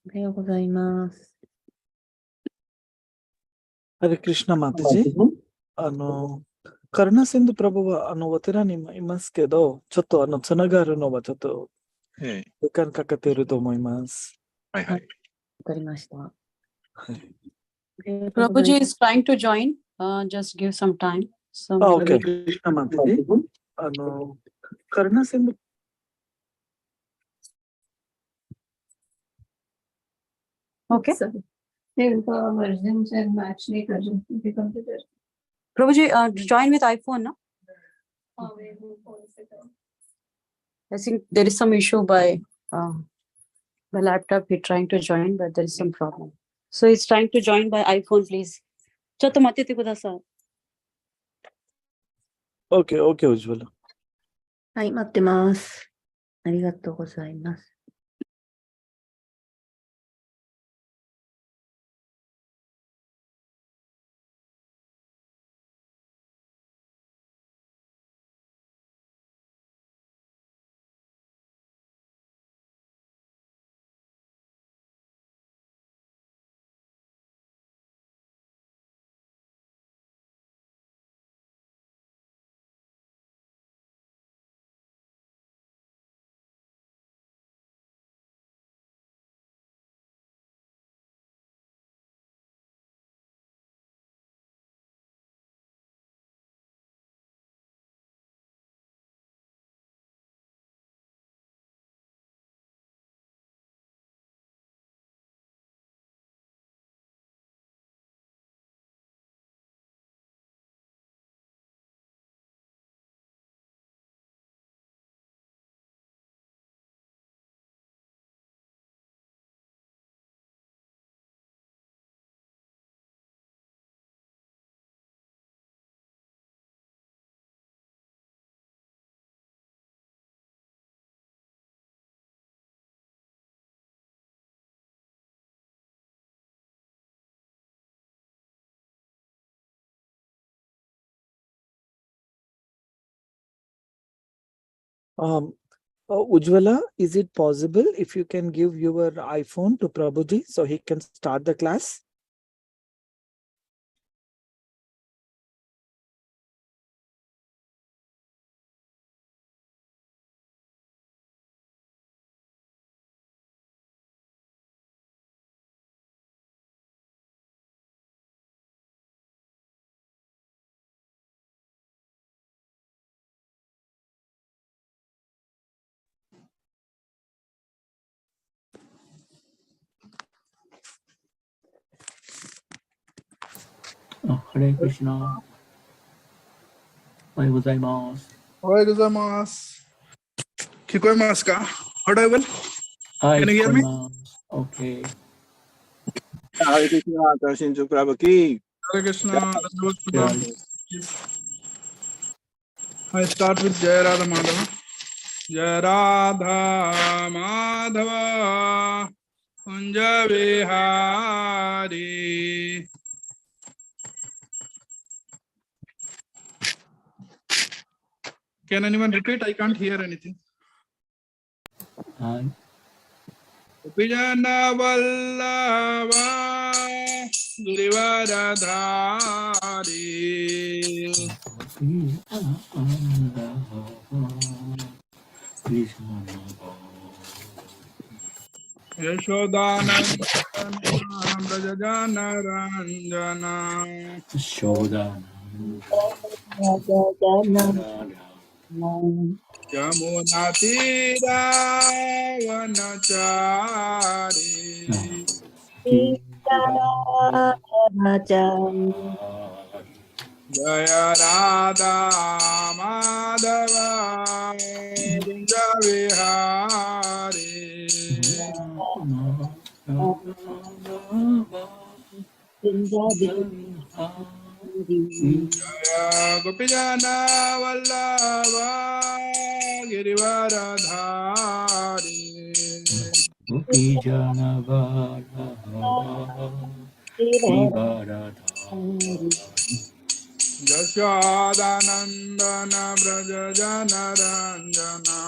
おはようございます。Hare Krishna Mataji. Karuna Sindhu Prabhuお寺にいますけど、ちょっとつながるのはちょっと時間かかっていると思います。わかりました。はい。Prabhuji is trying to join. Just give some time. Okay. Krishna Mataji. Karuna Sindhu. Okay. versions and match नहीं कर रहे computer. Prabhuji, join with iPhone, no? I think there is some issue by the laptop. He's trying to join, but there is some problem. So he's trying to join by iPhone, please. Chatto matiti kudasai. Okay, Ujjwala. はい、待ってます。ありがとうございます。Ujjwala, is it possible if you can give your iPhone to Prabhuji so he can start the class? Hare Krishna. おはようございます。おはようございます。聞こえますか? Audible? はい、 Can you 聞 hear こえ me? ます。OK。Hare Krishna, Karunasindhu Prabhuji. Hare Krishna. I start with Jai Radha Madhava. Jai Radha Madhava Kunja Vihari. Can anyone repeat? I can't hear anything. はい。Vijana Vallabha Girivaradhari Yashodananda Brajajana Ranjana Yamuna Tira Vanachari Jaya Radha Madhava Kunja Vihari Jaya Gopijana Vallabha Girivaradhari Gopijana Vallabha Girivaradhari Yashodanandana Brajajana Ranjana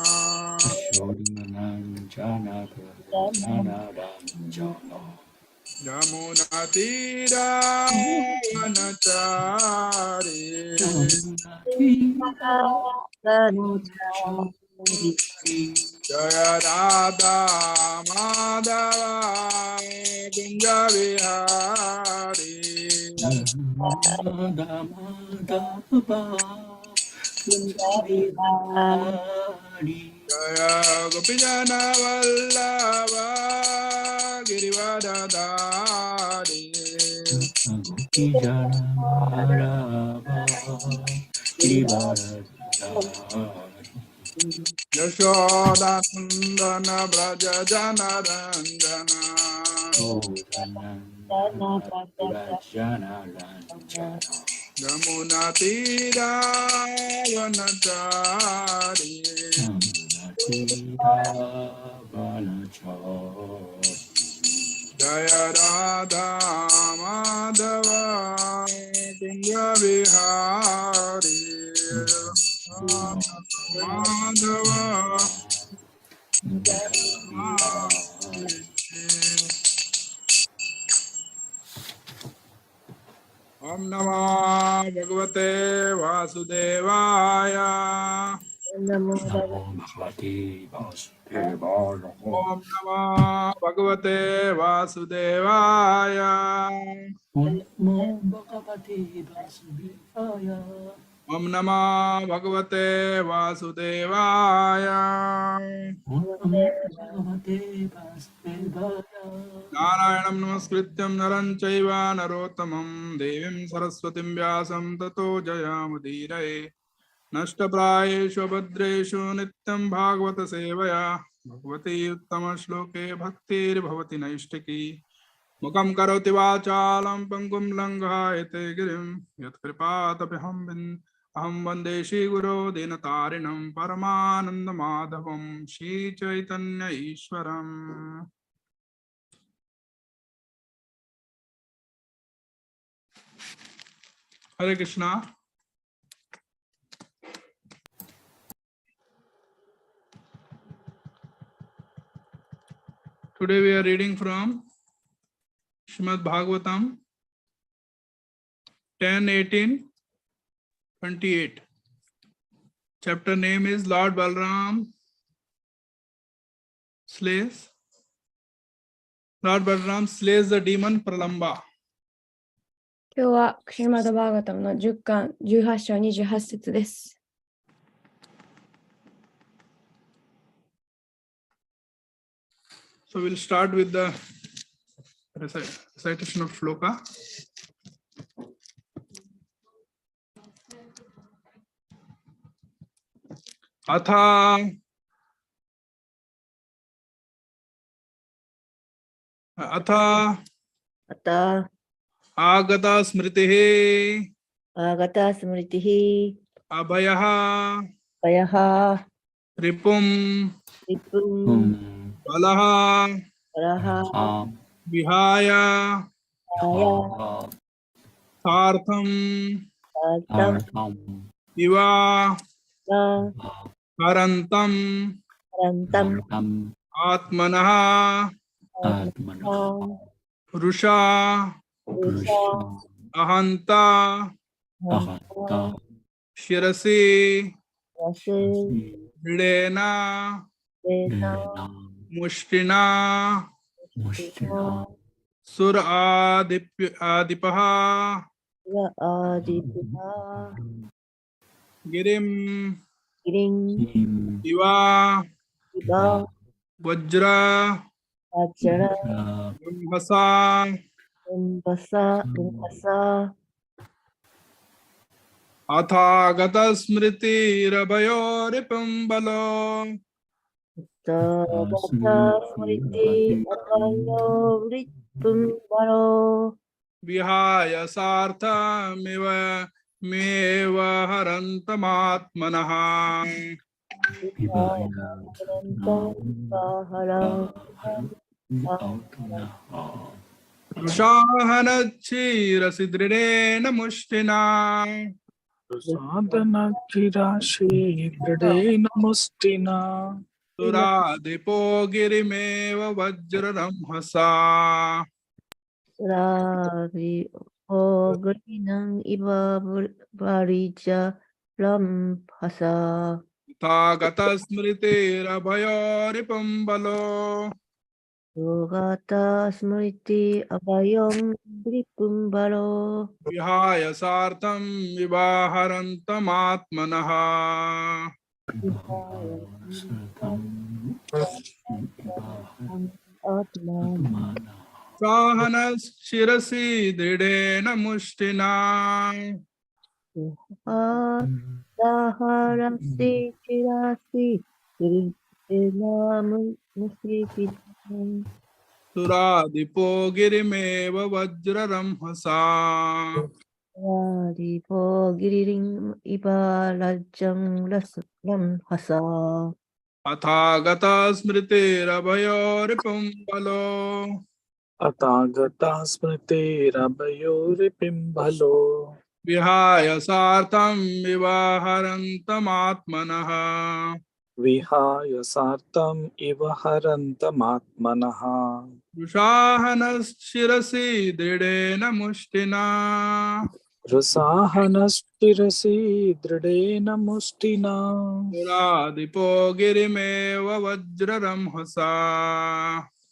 Yamunatiravanachari Jaya Radha Madhava Kunja Vihari Jaya Gopijana Vallabha Girivadadari Yashodanandana Braja Jana Ranjana Yamuna Tira Vanachari Jaya Radha Madhava Kunja Vihari Madhava Om Namah Bhagavate Vasudevaya Om Namah Bhagavate Vasudevaya Om Namah Bhagavate Vasudevaya Narayanam Namaskrityam Naram Chaiva Narottamam Devim Saraswatim Vyasam Tato Jayamudiraye Nashtaprayeshu Bhadreshu Nityam Bhagavata Sevaya Bhagavati Uttama Shloke Bhaktir Bhavati Naishtaki Mukam Karoti Vachalam Pangum Langhayate Girim Yat Kripatapiham Aham Vande Shri Guru Dinatarinam Paramananda Madhavam Shri Chaitanya Ishwaram. Hare Krishna. Today we are reading from Srimad Bhagavatam 10:18-28. Chapter name is Lord Balram slays the demon Pralamba. 今日はシリマッドバーガタムの10巻18章28節です。So we'll start with the recitation of shloka. Atha Agata Smritihi Abhayaha Ripum Balaha Vihaya Sartham Iva Karantam Atmanaha Rusha Ahanta Shirasi Videna Mushtina Sur Adipaha Girim Iva Vajra Bhasa Athagata Smriti Rabayo Ripambalo Vihaya Sartha Meva Harantamatmanaha Rushahana Sidrena Mushtina Sadhana Kirashi Grade Namustina Suradipo girimeva vajraramhasa. Ravi Ogrinang Iva Varija Ramphasa. Tagata smriti rabhayoripambalo. Yogata Smriti Abhayam Dripumbaro. Vihaya sartam vivaharantamatmanaha. Atman. Sahanas shirasi dridena mushtina. Saharasi Chirasi Tirinam Musikinam. Suradipo girimeva vajraramhasa. Dipo Giriring Ibalajang Lasam Hasa. Athagata smriti rabhayoripambalo. Atagata smriti rabayori pimbalo. Vihaya sartam vivaharantamatmanaha. Vihaya sartam iva harantamatmanaha. Dushahanas shirasi dridena mushtina. Rasahanastirasi dridena mustina. Suradipo girimeva vajraramhasa.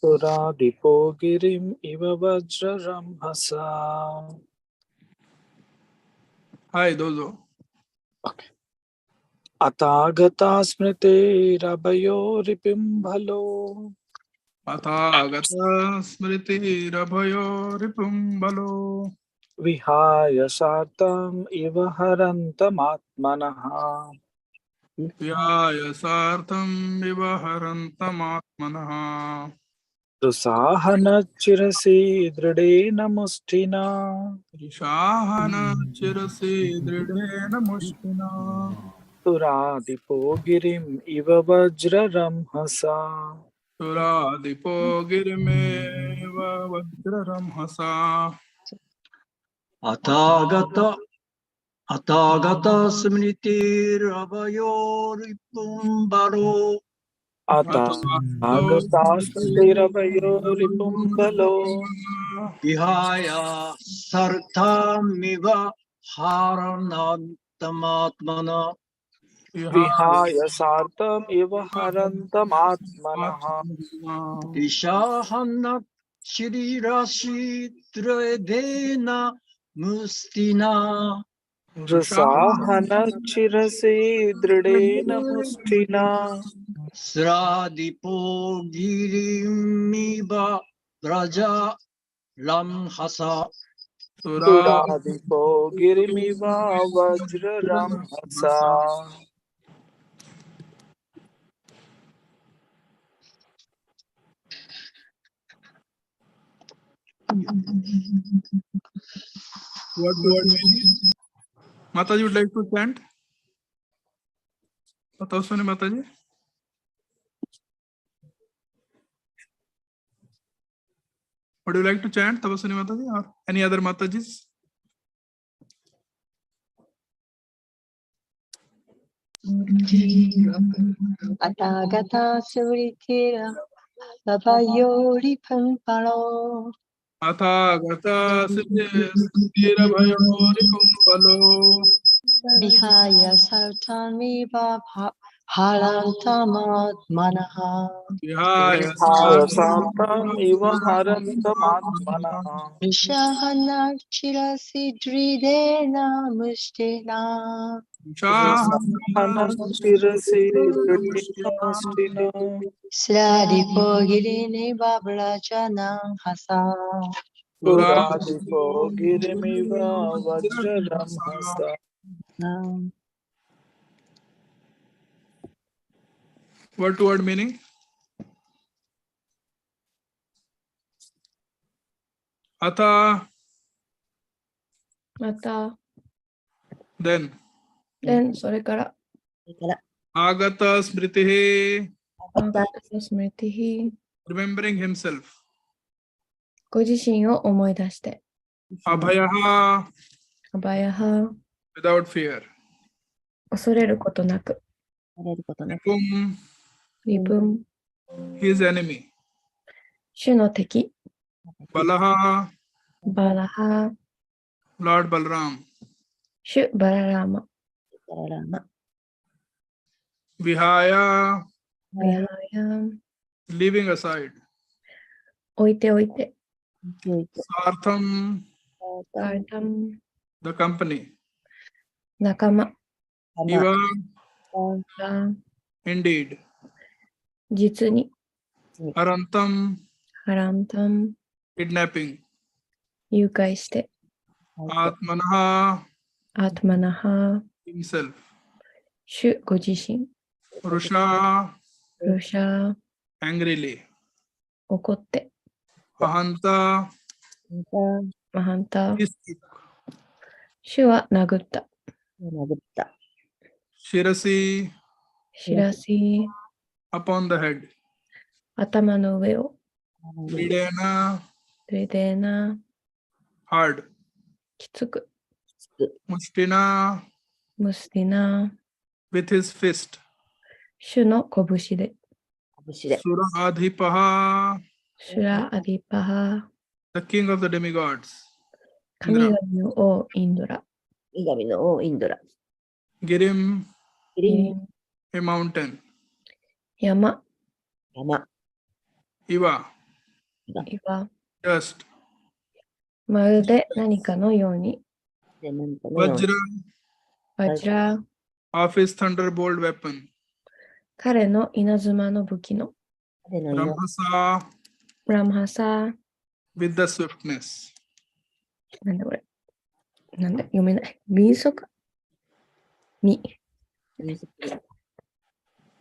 Suradipo girim iva vajraramhasa. Hi, dozo. Atagata smriti rabayori pimbalo. Athagata smriti rabhayoripambalo. Vihaya sartam iva harantamatmanaha. Vyaya sartam vivaharantamatmanaha. Dusahanachirasi dridena mustina. Rishahana chirasi dridena mushkina. Suradipo girim iva vajraramhasa. Suradipo girimeva vajraramhasa. Atagata smriti rabayoripambaro. Atagata smriti pumbalo. Vihaya sartamiva haranantamatmana. Vihaya sartam iva harantamatmanaha. Ishahana shirirashi dredena mustina. Rasahanachirasi dridena mustina. Sradipo girimiva braja lamhasa. Suradipo girimiva vajraramhasa. What meaning? Mataji would like to chant? Tausani Mataji. Would you like to chant Tapaswani Mataji or any other Matajis? Atagata Suritira Lavayori Pampalo. Athagata siddhira bhayoripambalo. Vihaya Sartamiva Harantamatmanaha. Vihaya Vihaya sartam iva harantamatmanaha. Vishahana Chirasi Dridena Mustina. Rasahanachirasi dridena mustina. Sradipo Girini Babrajanam Hasa. Suradipo girimiva vajraramhasa. Word to word meaning? Atha, また、 then. それから、 Agata smritihi, アガタスムリティヒ、 remembering himself. ご自身を思い出して、 Abhayaha, アバヤハ、 without fear. 恐れることなく、 Vipum, 二分、 his enemy. 主の敵、 Balaha, バラハ、 Lord Balram. 主バララーマ、 バララマ、 Vihaya, ビハヤ、 leaving aside. 置いておいて、 Sartham, カータム、 the company. 仲間、 Iva, が、 indeed. 実に、 Arantam, ハランタン、 kidnapping. 誘拐して、 Atmanaha, アートマナハ、 himself. 主ご自身、 Rusha, ロシャ、 angrily. 怒って、 Ahanta, マハンタ、 he struck. 主は殴った、 殴った。 Shirasi, しらし、 upon the head. 頭の上を、 Pridena, レデナ、 hard. きつく、 Mustina, ムスティナ、 with his fist. 主の拳で、 拳で。 Suradhipaha, シュラアディパハ、 the king of the demigods. 神々の王インドラ、 女神の王インドラ。 Girim, キリン、 a mountain. 山、 山、 Iva, 岩、 dust. まるで何かのように、 で、何かのように Vajra, バジラ、 of his thunderbolt weapon. 彼の稲妻の武器の、 彼の祈 Ramhasa, ラムハサ、 with the swiftness. なんだこれ、なんだ、読めない。民族み、 り、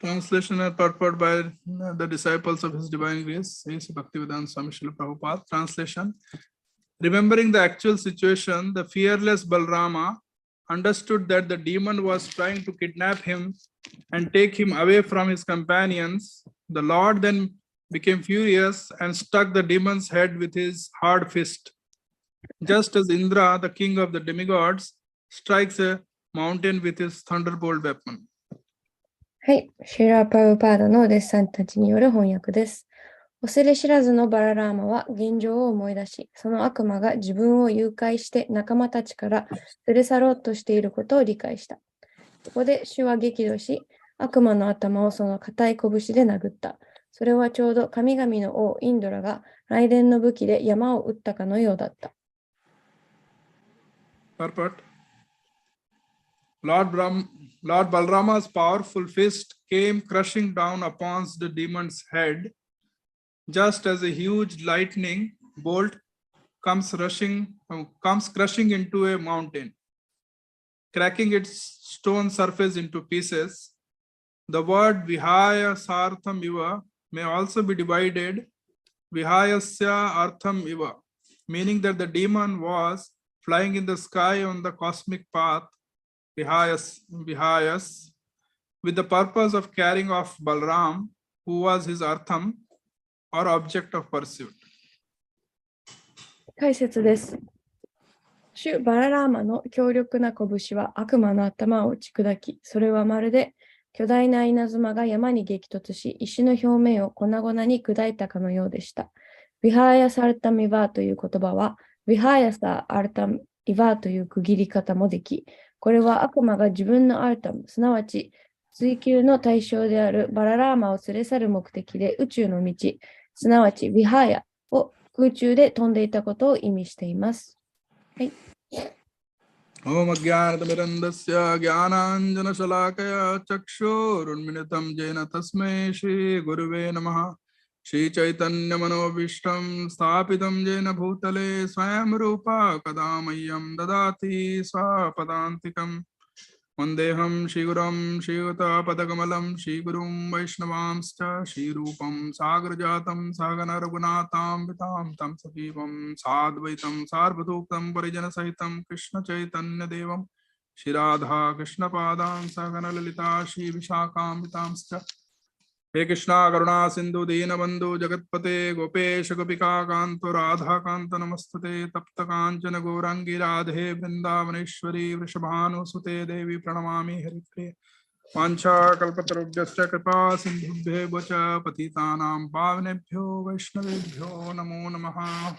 Translation and purport by the disciples of His Divine Grace, A.C. Bhaktivedanta Swami Srila Prabhupada. Translation. Remembering the actual situation, the fearless Balrama understood that the demon was trying to kidnap him and take him away from his companions. The Lord then became furious and struck the demon's head with his hard fist. Just as Indra, the king of the demigods, strikes a mountain with his thunderbolt weapon. はい、シュラ・パウパーダのお弟子さんたちによる翻訳です。恐れ知らずのバララーマは現状を思い出し、その悪魔が自分を誘拐して仲間たちから連れ去ろうとしていることを理解した。ここで主は激怒し、悪魔の頭をその固い拳で殴った。それはちょうど神々の王インドラが雷電の武器で山を撃ったかのようだった。Purport. Lord Balrama's powerful fist came crushing down upon the demon's head, just as a huge lightning bolt comes crushing into a mountain, cracking its stone surface into pieces. The word Vihaya Sartham Iva may also be divided Vihayasya Artham Iva, meaning that the demon was flying in the sky on the cosmic path, Vihayas, with the purpose of carrying off Balram, who was his Artham, or object of pursuit. 解説です。主バララーマの強力な拳は悪魔の頭を打ち砕き、それはまるで巨大な稲妻が山に激突し、石の表面を粉々に砕いたかのようでした。ヴィハーヤサルタミバーという言葉は、ヴィハーヤサアルタミバーという区切り方もでき、これは悪魔が自分のアルタム、すなわち追求の対象であるバララーマを連れ去る目的で宇宙の道、すなわちヴィハーヤを空中で飛んでいたことを意味しています。はい。Om Ajnanamirandasya Jnananjana Shalakaya Chakshurunmilitam Jena Tasmai Shri Guruve Namaha Shri Chaitanya Manovishtam Sthapitam Jena Bhutale Swayam Rupa Kadamayam Dadati Swapadantikam Vandeham Shri Gurum Shri Uta Padakamalam Shri Gurum Vaishnavamscha Shri Rupam Sagrajatam Sagana Raghunatam Vitam Tam Sahivam Sadvaitam Sarvadhukam Parijana Sahitam Krishna Chaitanya Devam Shri Radha Krishna Padam Sagana Lalita Shri Vishakam Vitamscha He Krishna Karunasindhu Dinabandhu Jagatpate Gopesha Gopika Kanto Radha Kanta Namastate Tapta Kanchana Gourangi Radhe Vrindavaneshwari Vrishabhanu Sute Devi Pranamami Haripriya Pancha kalpatarubhyascha kripa sindhubhyo cha patitanam pavanebhyo vaishnavebhyo namo namaha.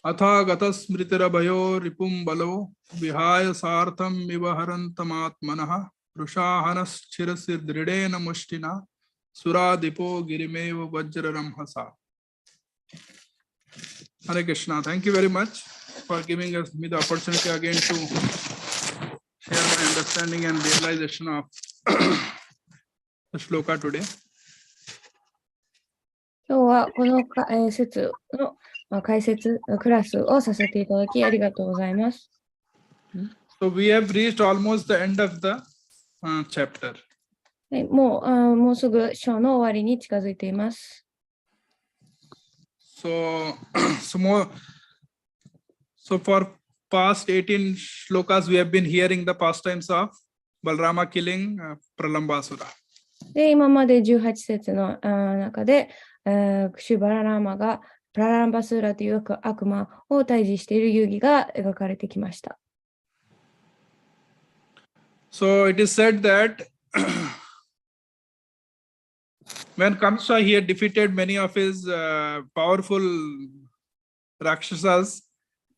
Atha gatas mritirabhayo ripum balo vihaya sartham vivaharantamatmanah rushahanas chirasir dridena mushtina suradipo girimeva vajraramhasa. Hare Krishna. Thank you very much for giving me the opportunity again to share my understanding and realization of the shloka today. 今日はこの説の解説クラスをさせていただきありがとうございます。So we have reached almost the end of the chapter. はい、もうすぐ章の終わりに近づいています。So for past 18 shlokas, we have been hearing the pastimes of Balrama killing Pralambasura. で、今まで18節の中で、シュバララーマがプラランバスーラという悪魔を退治している遊戯が描かれてきました。So it is said that when Kamsa, he had defeated many of his powerful Rakshasas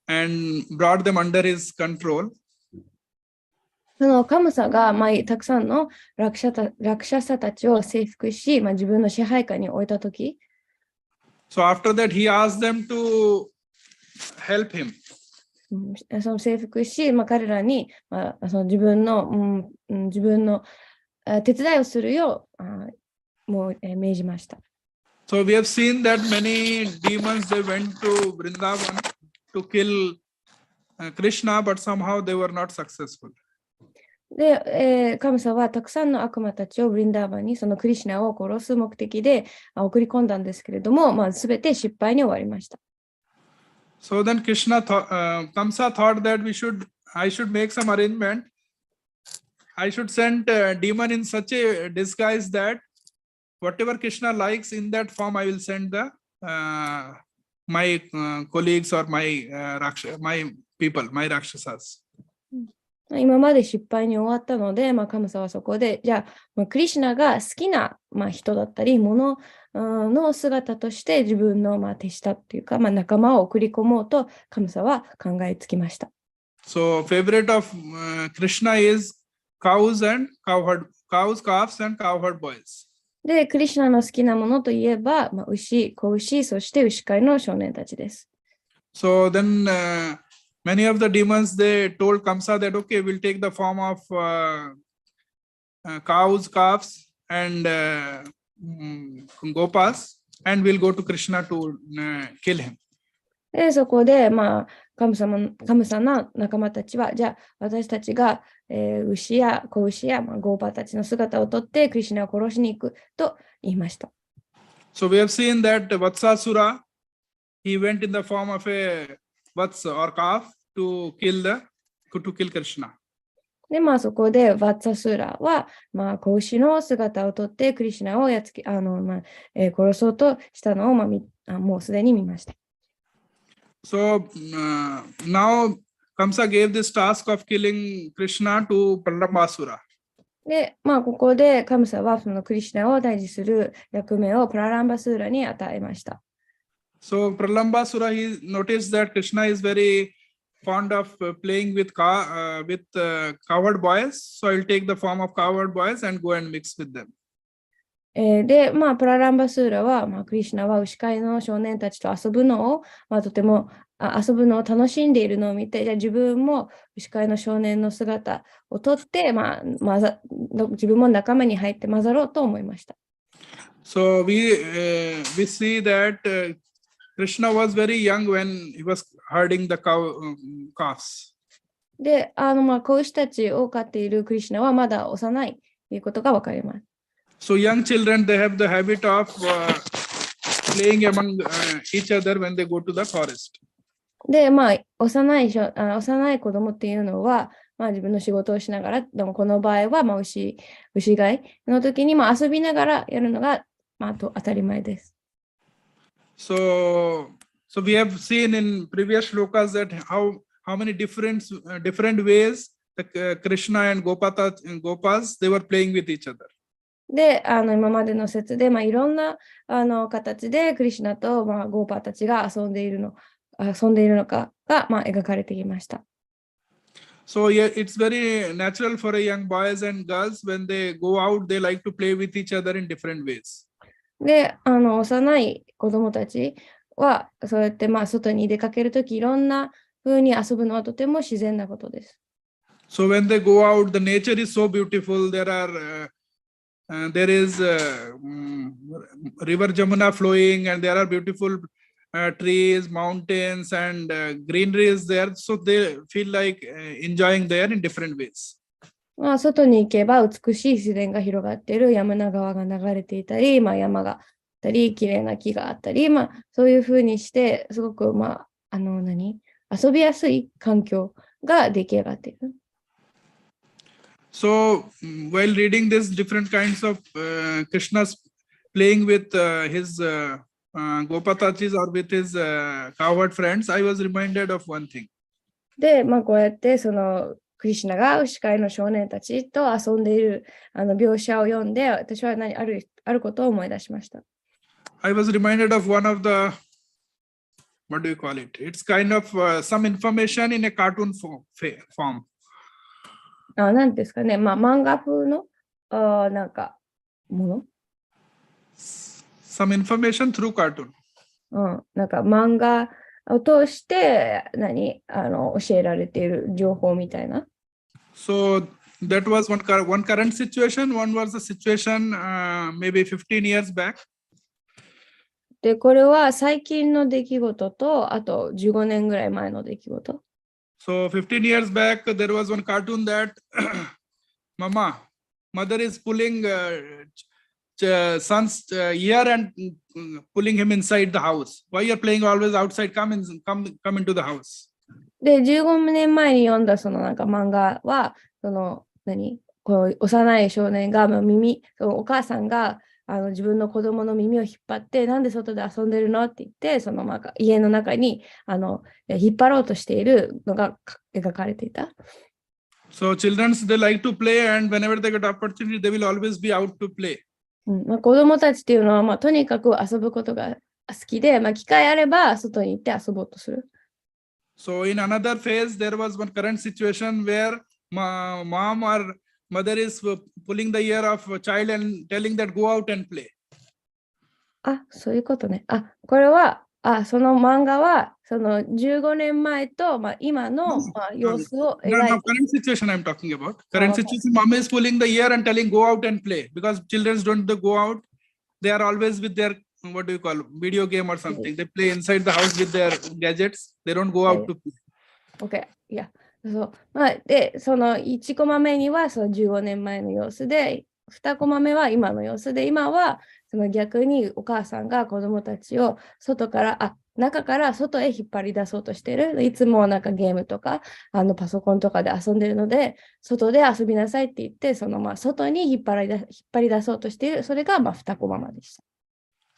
and brought them under his control. そのカムサが、たくさんのラクシャサたちを征服し、自分の支配下に置いたとき、So after that, he asked them to help him. その征服し、彼らに、その自分の手伝いをするようもう命じました。So we have seen that many demons, they went to Vrindavan to kill Krishna, but somehow they were not successful. で、カムサはたくさんの悪魔たちをブリンダーバンにそのクリシュナを殺す目的で送り込んだんですけれども、すべて失敗に終わりました。So then Kamsa thought that I should make some arrangement. I should send a demon in such a disguise that whatever Krishna likes in that form, I will send my colleagues or my people, my Rakshasas. 今まで失敗に終わったので、カムサはそこで、じゃあ、クリシュナが好きな、人だったり、ものの姿として自分の、手下っていうか、仲間を送り込もうと、カムサは考えつきました。So favorite of Krishna is cows, calves and cowherd boys. で、クリシュナの好きなものといえば、牛、子牛、そして牛飼いの少年たちです。So then many of the demons, they told Kamsa that, okay, we'll take the form of cows, calves, and gopas, and we'll go to Krishna to kill him. で、そこで、カムサの仲間たちは、じゃあ、私たちが、牛や子牛や、ゴーパたちの姿をとって、クリシュナを殺しに行くと言いました。So we have seen that Vatsasura, he went in the form of a Vatsa or calf to kill Krishna. で、そこで、バッツァスーラは、子牛の姿をとって、クリシュナを殺そうとしたのを、もうすでに見ました。So now Kamsa gave this task of killing Krishna to Pralambasura. で、ここでカムサはそのクリシュナを退治する役目をプラランバスーラに与えました。So Pralambasura, he noticed that Krishna is very fond of playing with cowherd boys. So I'll take the form of cowherd boys and go and mix with them. で、プラランバスーラは、クリシュナは牛飼いの少年たちと遊ぶのを、とても遊ぶのを楽しんでいるのを見て、じゃあ自分も牛飼いの少年の姿をとって、自分も仲間に入って混ざろうと思いました。So we see that Krishna was very young when he was herding the calves. で、子牛たちを飼っているクリシュナはまだ幼いということがわかります。So young children, they have the habit of playing among each other when they go to the forest. で、幼い子供っていうのは、自分の仕事をしながら、でもこの場合は、牛飼いの時に、遊びながらやるのが、当たり前です。So we have seen in previous shlokas that how many different ways Krishna and Gopas, they were playing with each other. で、今までの説で、いろんな形でクリシュナと、ゴーパーたちが遊んでいるのかが、描かれていました。So yeah, it's very natural for a young boys and girls when they go out, they like to play with each other in different ways. で、幼い子供たちは、そうやって外に出かけるとき、いろんな風に遊ぶのはとても自然なことです。So when they go out, the nature is so beautiful. There is river Jamuna flowing, and there are beautiful trees, mountains, and greenery is there. So they feel like enjoying there in different ways. 外に行けば美しい自然が広がっている、ヤムナ川が流れていたり、山があったり、綺麗な木があったり、そういうふうにして、すごく、遊びやすい環境が出来上がっている。So while reading this different kinds of Krishna's playing with his Gopatachis or with his cowherd friends, I was reminded of one thing. で、こうやってクリシュナが牛飼いの少年たちと遊んでいる描写を読んで、私はあることを思い出しました。I was reminded of one of the, what do you call it? It's kind of some information in a cartoon form. なんですかね、漫画風のもの Some information through cartoon. 漫画を通して教えられている情報みたいな。So that was one current situation. One was the situation maybe 15 years back. で、これは最近の出来事と、あと15年ぐらい前の出来事。So 15 years back, there was one cartoon that mother is pulling son's ear and pulling him inside the house. Why you're playing always outside? Come into the house. で、15年前に読んだ漫画は、こう幼い少年がお母さんが自分の子供の耳を引っ張って、なんで外で遊んでるのって言って、家の中に引っ張ろうとしているのが描かれていた。So children, they like to play, and whenever they get opportunity, they will always be out to play. 子供たちっていうのは、とにかく遊ぶことが好きで、機会あれば外に行って遊ぼうとする。So in another phase, there was one current situation where mom or mother is pulling the ear of a child and telling that go out and play. そういうことね。これは、その漫画は、15年前と、今の、様子を描いて。No, current situation I'm talking about. Current situation, mom is pulling the ear and telling go out and play because children don't go out. They are always with their, what do you call, video game or something. They play inside the house with their gadgets. They don't go out to play. Okay, yeah. で、1コマ目には15年前の様子で、2コマ目は今の様子で、今は逆にお母さんが子供たちを中から外へ引っ張り出そうとしている。いつもゲームとかパソコンとかで遊んでいるので、外で遊びなさいって言って、外に引っ張り出そうとしている。それが2コマ目でした。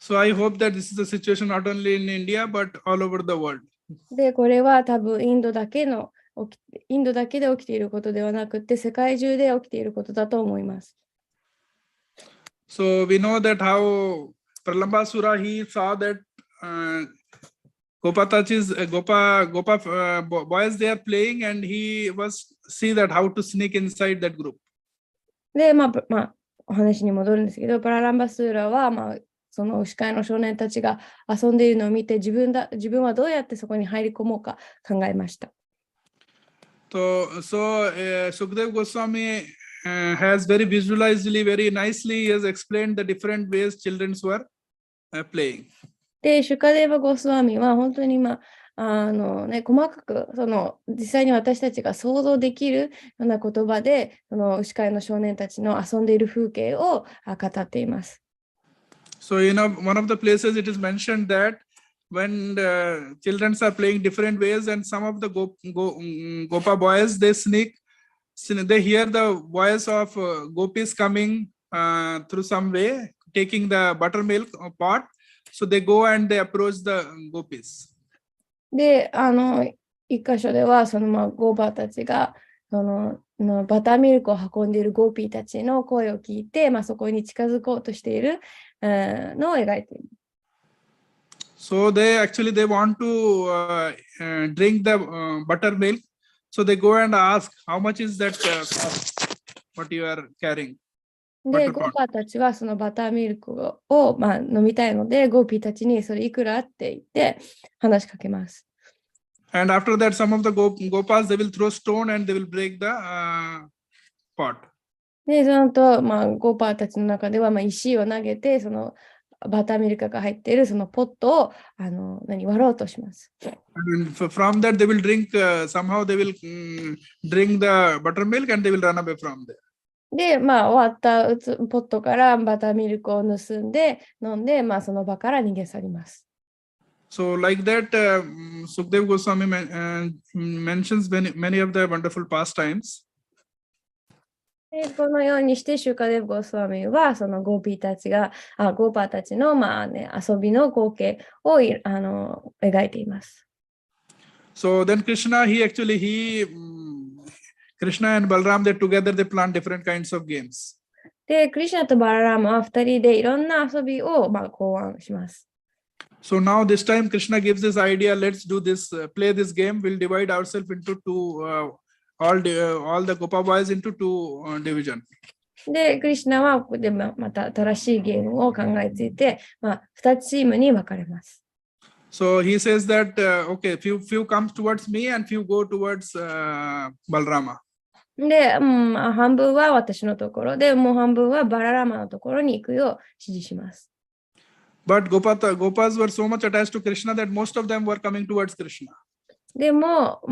So I hope that this is a situation not only in India but all over the world. で、これは多分インドだけで起きていることではなくて、世界中で起きていることだと思います。So we know that how Pralambasura, he saw that Gopa boys, they are playing, and he was see that how to sneak inside that group. で、お話に戻るんですけど、パラランバスーラは、その牛飼いの少年たちが遊んでいるのを見て、自分はどうやってそこに入り込もうか考えました。So Sukdev Goswami has very visualizedly, very nicely, he has explained the different ways children were playing. で、シュカデーバ・ゴスワミは本当に細かく実際に私たちが想像できるような言葉で牛飼いの少年たちの遊んでいる風景を語っています。So one of the places it is mentioned that when the children are playing different ways, and some of the Gopa boys, they hear the voice of gopis coming through some way, taking the buttermilk pot. So they go and they approach the gopis. で、一箇所ではゴーバーたちがバターミルクを運んでいるゴーピーたちの声を聞いて、そこに近づこうとしているのを描いている。So they want to drink the buttermilk. So they go and ask, how much is that what you are carrying? で、ゴーパーたちはそのバターミルクを、飲みたいので、ゴーピーたちにそれいくらって言って話しかけます。And after that, some of the gopas, they will throw stone and they will break the pot. で、その後、ゴーパーたちの中では、石を投げて、そのバターミルクが入っているそのポットを割ろうとします。And from that, they will drink, somehow they will drink the buttermilk and they will run away from there. で、終わったポットからバターミルクを盗んで、飲んで、その場から逃げ去ります。So like that, Sukdev Goswami mentions many of the wonderful pastimes. でこのようにして、シュカデブ・ゴスワミは、そのゴーパーたちの、遊びの光景を描いています。So then Krishna, Krishna and Balram, they together, they plan different kinds of games. で、クリシュナとバララーマは2人でいろんな遊びを考案します。So now this time Krishna gives this idea, let's do this, play this game, we'll divide ourselves into two, all the Gopa boys into two division. で、クリシュナはここでまた新しいゲームを考えついて、2チームに分かれます。So he says that, okay, few come towards me and few go towards Balrama. で、半分は私のところで、もう半分はバララマのところに行くよう指示します。But Gopas were so much attached to Krishna that most of them were coming towards Krishna. でも、ゴ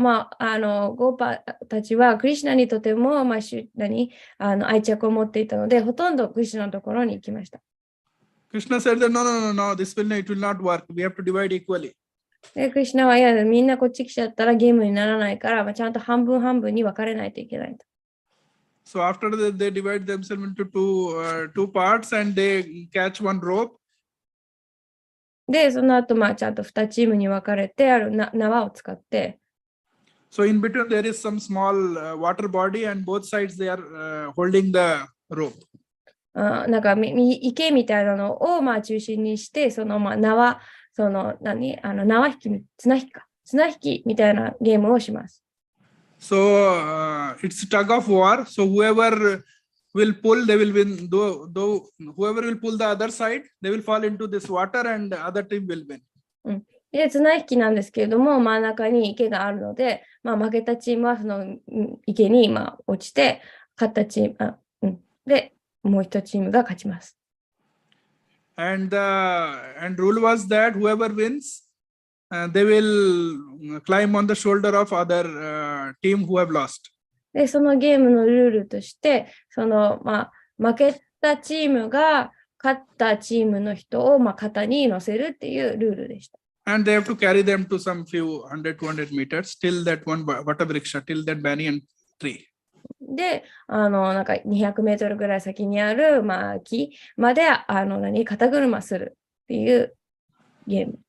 ーパたちはクリシュナにとても、愛着を持っていたので、ほとんどクリシュナのところに行きました。Krishna said that no, it will not work. We have to divide equally. で、クリシュナは、いや、みんなこっち来ちゃったらゲームにならないから、ちゃんと半分半分に分かれないといけないと。So after that, they divide themselves into two parts and they catch one rope. で、その後、ちゃんと2チームに分かれて、縄を使って、So in between, there is some small water body and both sides they are holding the rope. 池みたいなのを中心にして、その縄、縄引き、綱引きみたいなゲームをします。So it's tug of war. So whoever will pull, they will win. Though whoever will pull the other side, they will fall into this water and the other team will win. で、綱引きなんですけれども、真ん中に池があるので、負けたチームはその池に落ちて、勝ったチーム、で、もう一チームが勝ちます。And rule was that whoever wins, they will climb on the shoulder of other team who have lost. で、そのゲームのルールとして、負けたチームが勝ったチームの人を肩に乗せるっていうルールでした。And they have to carry them to some few 200 meters till that one Vatavriksha, till that banyan tree. で、200メートルぐらい先にある、木まで、肩車するっていうゲーム。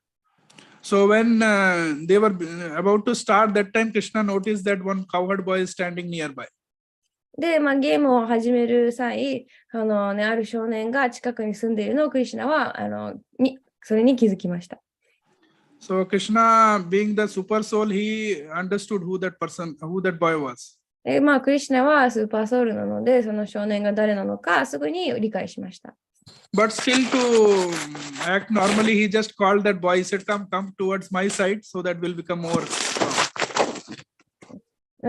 So when they were about to start, that time Krishna noticed that one cowherd boy is standing nearby. で、ゲームを始める際、ある少年が近くに住んでいるのをクリシュナは、それに気づきました。So Krishna, being the super soul, he understood who that boy was. クリシュナはスーパーソウルなので、その少年が誰なのかすぐに理解しました。But still to act normally, he just called that boy. He said, come towards my side so that we'll become more strong.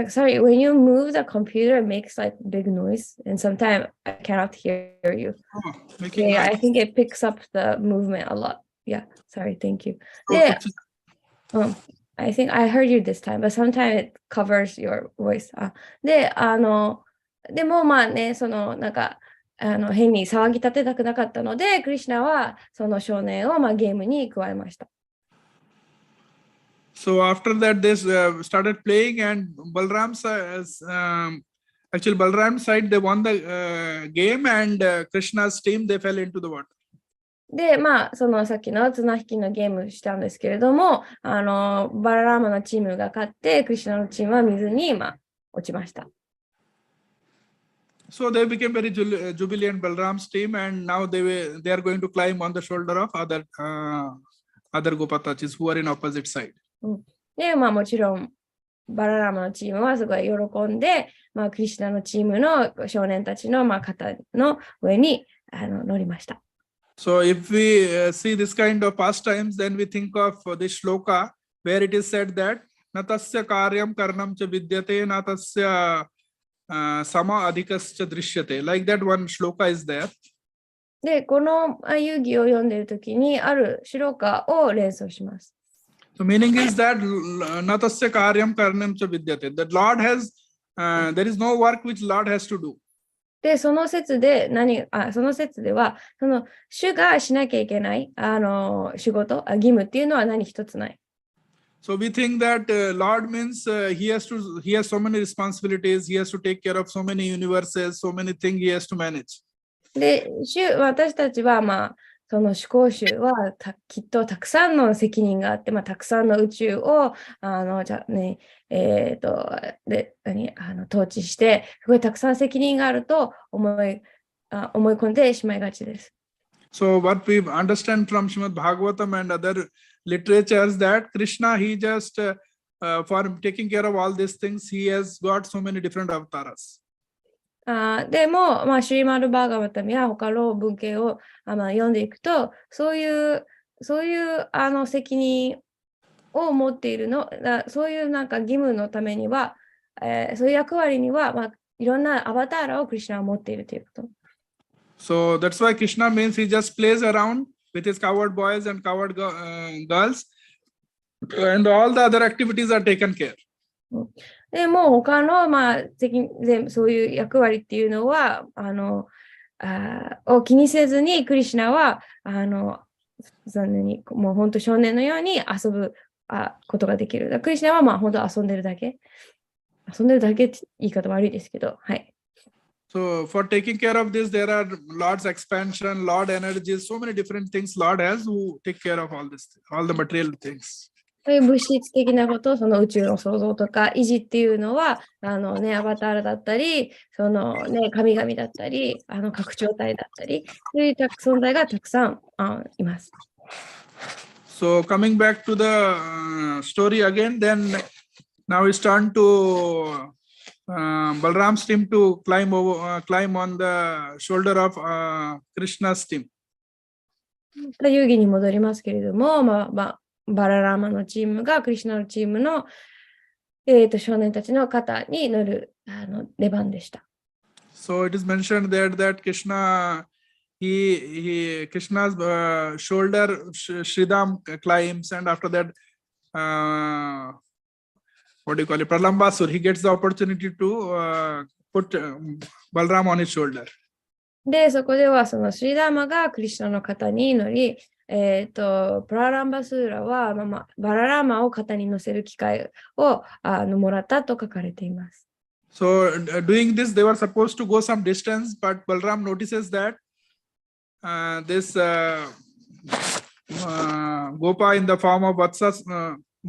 Sorry, when you move the computer, it makes big noise. And sometimes I cannot hear you. I think it picks up the movement a lot. Yeah, sorry, thank you. I think I heard you this time, but sometimes it covers your voice. でも変に騒ぎ立てたくなかったので、クリシュナはその少年をゲームに加えました。So after that, they started playing, and Balram's side, they won the game, and Krishna's team, they fell into the water. で、そのさっきの綱引きのゲームしたんですけれども、バララーマのチームが勝って、クリシュナのチームは水に落ちました。So they became very jubilant, Balram's team, and now they are going to climb on the shoulder of other Gopatachis who are in opposite side. で、まあもちろん、バララマのチームはすごい喜んで、まあクリシュナのチームの少年たちのまあ肩の上に乗りました。So if we see this kind of pastimes, then we think of this shloka where it is said that natasya karyam karnam cha vidyate natasya sama adhikascha drishyate. Like that one shloka is there. で、この遊戯を読んでいるときに、あるシロカを連想します。So meaning is that natasya karyam karnam cha vidyate. That Lord has, there is no work which Lord has to do. で、その説では、その主がしなきゃいけない仕事、義務っていうのは何一つない。So we think that Lord means he has so many responsibilities, he has to take care of so many universes, so many things he has to manage. で、私たちは、まあ、その思考主はきっとたくさんの責任があって、まあ、たくさんの宇宙を統治して、すごいたくさん責任があると思い込んでしまいがちです。So what we understand from Srimad Bhagavatam and other literatures that Krishna, he just for taking care of all these things, he has got so many different avatars. でも、まあ、シュリマルバーガバタミや他の文献を読んでいくと、そういう責任を持っているそういうなんか義務のためには、そういう役割には、まあ、いろんなアバターラをクリシュナは持っているということ。So that's why Krishna means he just plays around with his coward boys and coward girls, and all the other activities are taken care. でもう他の、まあ、そういう役割っていうのはを気にせずにクリシュナはもう本当少年のように遊ぶことができる。クリシュナはまあ本当遊んでるだけって言い方悪いですけど、はい。So for taking care of this, there are Lord's expansion, Lord energies, so many different things Lord has who take care of all this, all the material things. そういう物質的なこと、その宇宙の創造とか維持っていうのは、アバターだったり、神々だったり、拡張体だったり、そういう存在がたくさんいます。So coming back to the story again, then now it's turn to Balram's team to climb on the shoulder of Krishna's team. 遊戯に戻りますけれども、バララーマのチームがクリシュナのチームの、少年たちの肩に乗る出番でした。So it is mentioned there that Krishna's shoulder Shridam climbs, and after that, what do you call it? Pralambasur, he gets the opportunity to put Balram on his shoulder. で、そこではそのシリダーマがクリシュナの肩に乗り、プラランバスーラは、バララーマを肩に乗せる機会をもらったと書かれています。So doing this, they were supposed to go some distance, but Balram notices that this Gopa in the form of Vatsas,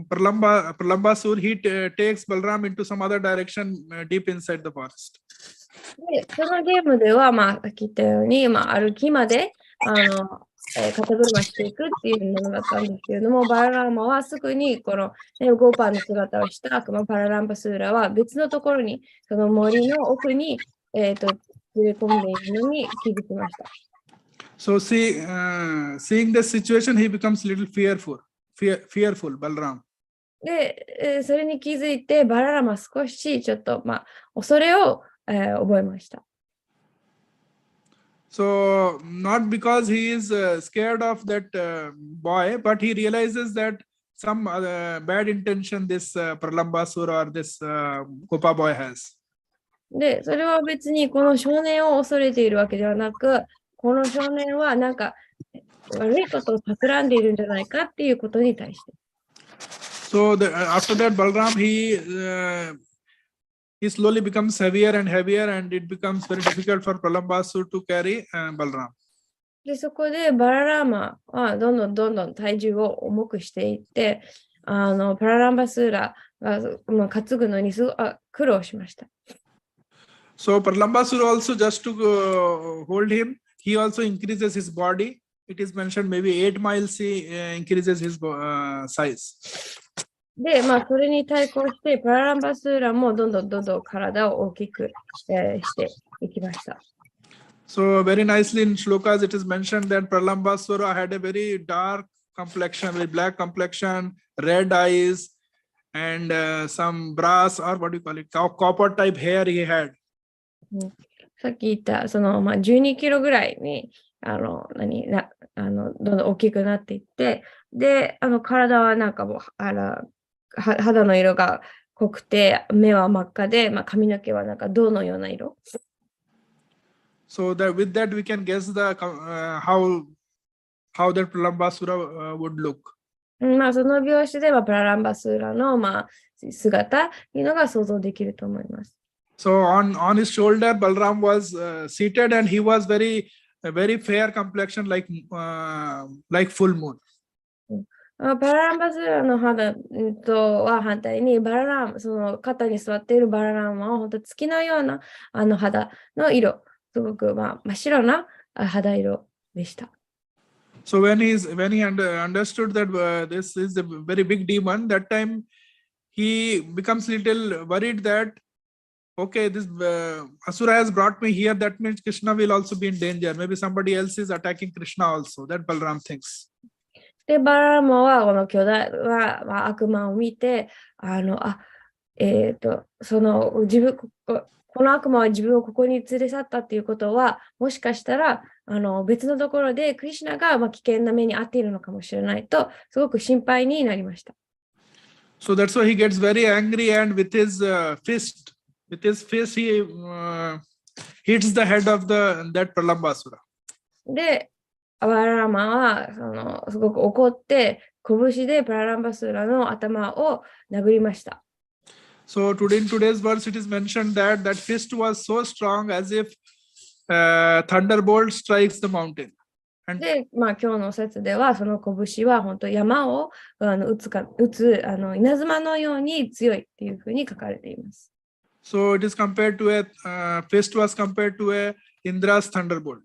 Pralambasur, he takes Balram into some other direction deep inside the forest. でそのゲームでは、さっき言ったように、歩きまで肩車していくっていうものだったんですけれども、バララーマはすぐにこの、ゴーパーの姿をしたパラランバスーラは別のところに、その森の奥に、連れ込んでいるのに気づきました。So seeing this situation, he becomes a little fearful, Balram. で、それに気づいて、バララーマは少しちょっと、恐れを、覚えました。So not because he is scared of that boy, but he realizes that some bad intention this Pralambasur or this Gopa boy has. で、それは別にこの少年を恐れているわけではなく、この少年はなんか悪いことを企んでいるんじゃないかっていうことに対して。So after that, Balram, he slowly becomes heavier and heavier, and it becomes very difficult for Pralambasur to carry Balram. で、そこでバララーマはどんどん体重を重くしていって、パラランバスーラが、担ぐのに苦労しました。So Pralambasura also, just to hold him, he also increases his body. It is mentioned maybe 8 miles he increases his size. で、それに対抗して、パラランバスーラもどんどん体を大きく、していきました。So very nicely in shlokas it is mentioned that Pralambasura had a very dark complexion, very black complexion, red eyes, and some brass or what do you call it, copper type hair he had. さっき言った、12キロぐらいに、どんどん大きくなっていって、で、体はなんかもう、肌の色が濃くて、目は真っ赤で、髪の毛はなんか銅のような色。So that with that we can guess the how that Pralambasura would look. その描写ではプラランバスーラの、姿というのが想像できると思います。So on his shoulder, Balram was seated, and he was very fair complexion, like full moon. パラランバスーラの肌とは反対に、バララン、その肩に座っているバラランは本当月のような肌の色、すごく真っ白な肌色でした。So when he understood that this is a very big demon, that time he becomes little worried that okay, this Asura has brought me here. That means Krishna will also be in danger. Maybe somebody else is attacking Krishna also. That Balram thinks. で、バララマはこの巨大は、悪魔を見て、この悪魔は自分をここに連れ去ったっていうことは、もしかしたら別のところでクリシュナが危険な目に遭っているのかもしれないと、すごく心配になりました。So that's why he gets very angry, and with his fist he hits the head of that Pralambasura. で、バララマはすごく怒って、拳でプラランバスーラの頭を殴りました。So in today's verse, it is mentioned that fist was so strong as if thunderbolt strikes the mountain. で、今日の説では、その拳は本当山を打つ稲妻のように強いっていうふうに書かれています。So it is compared to fist was compared to a Indra's thunderbolt.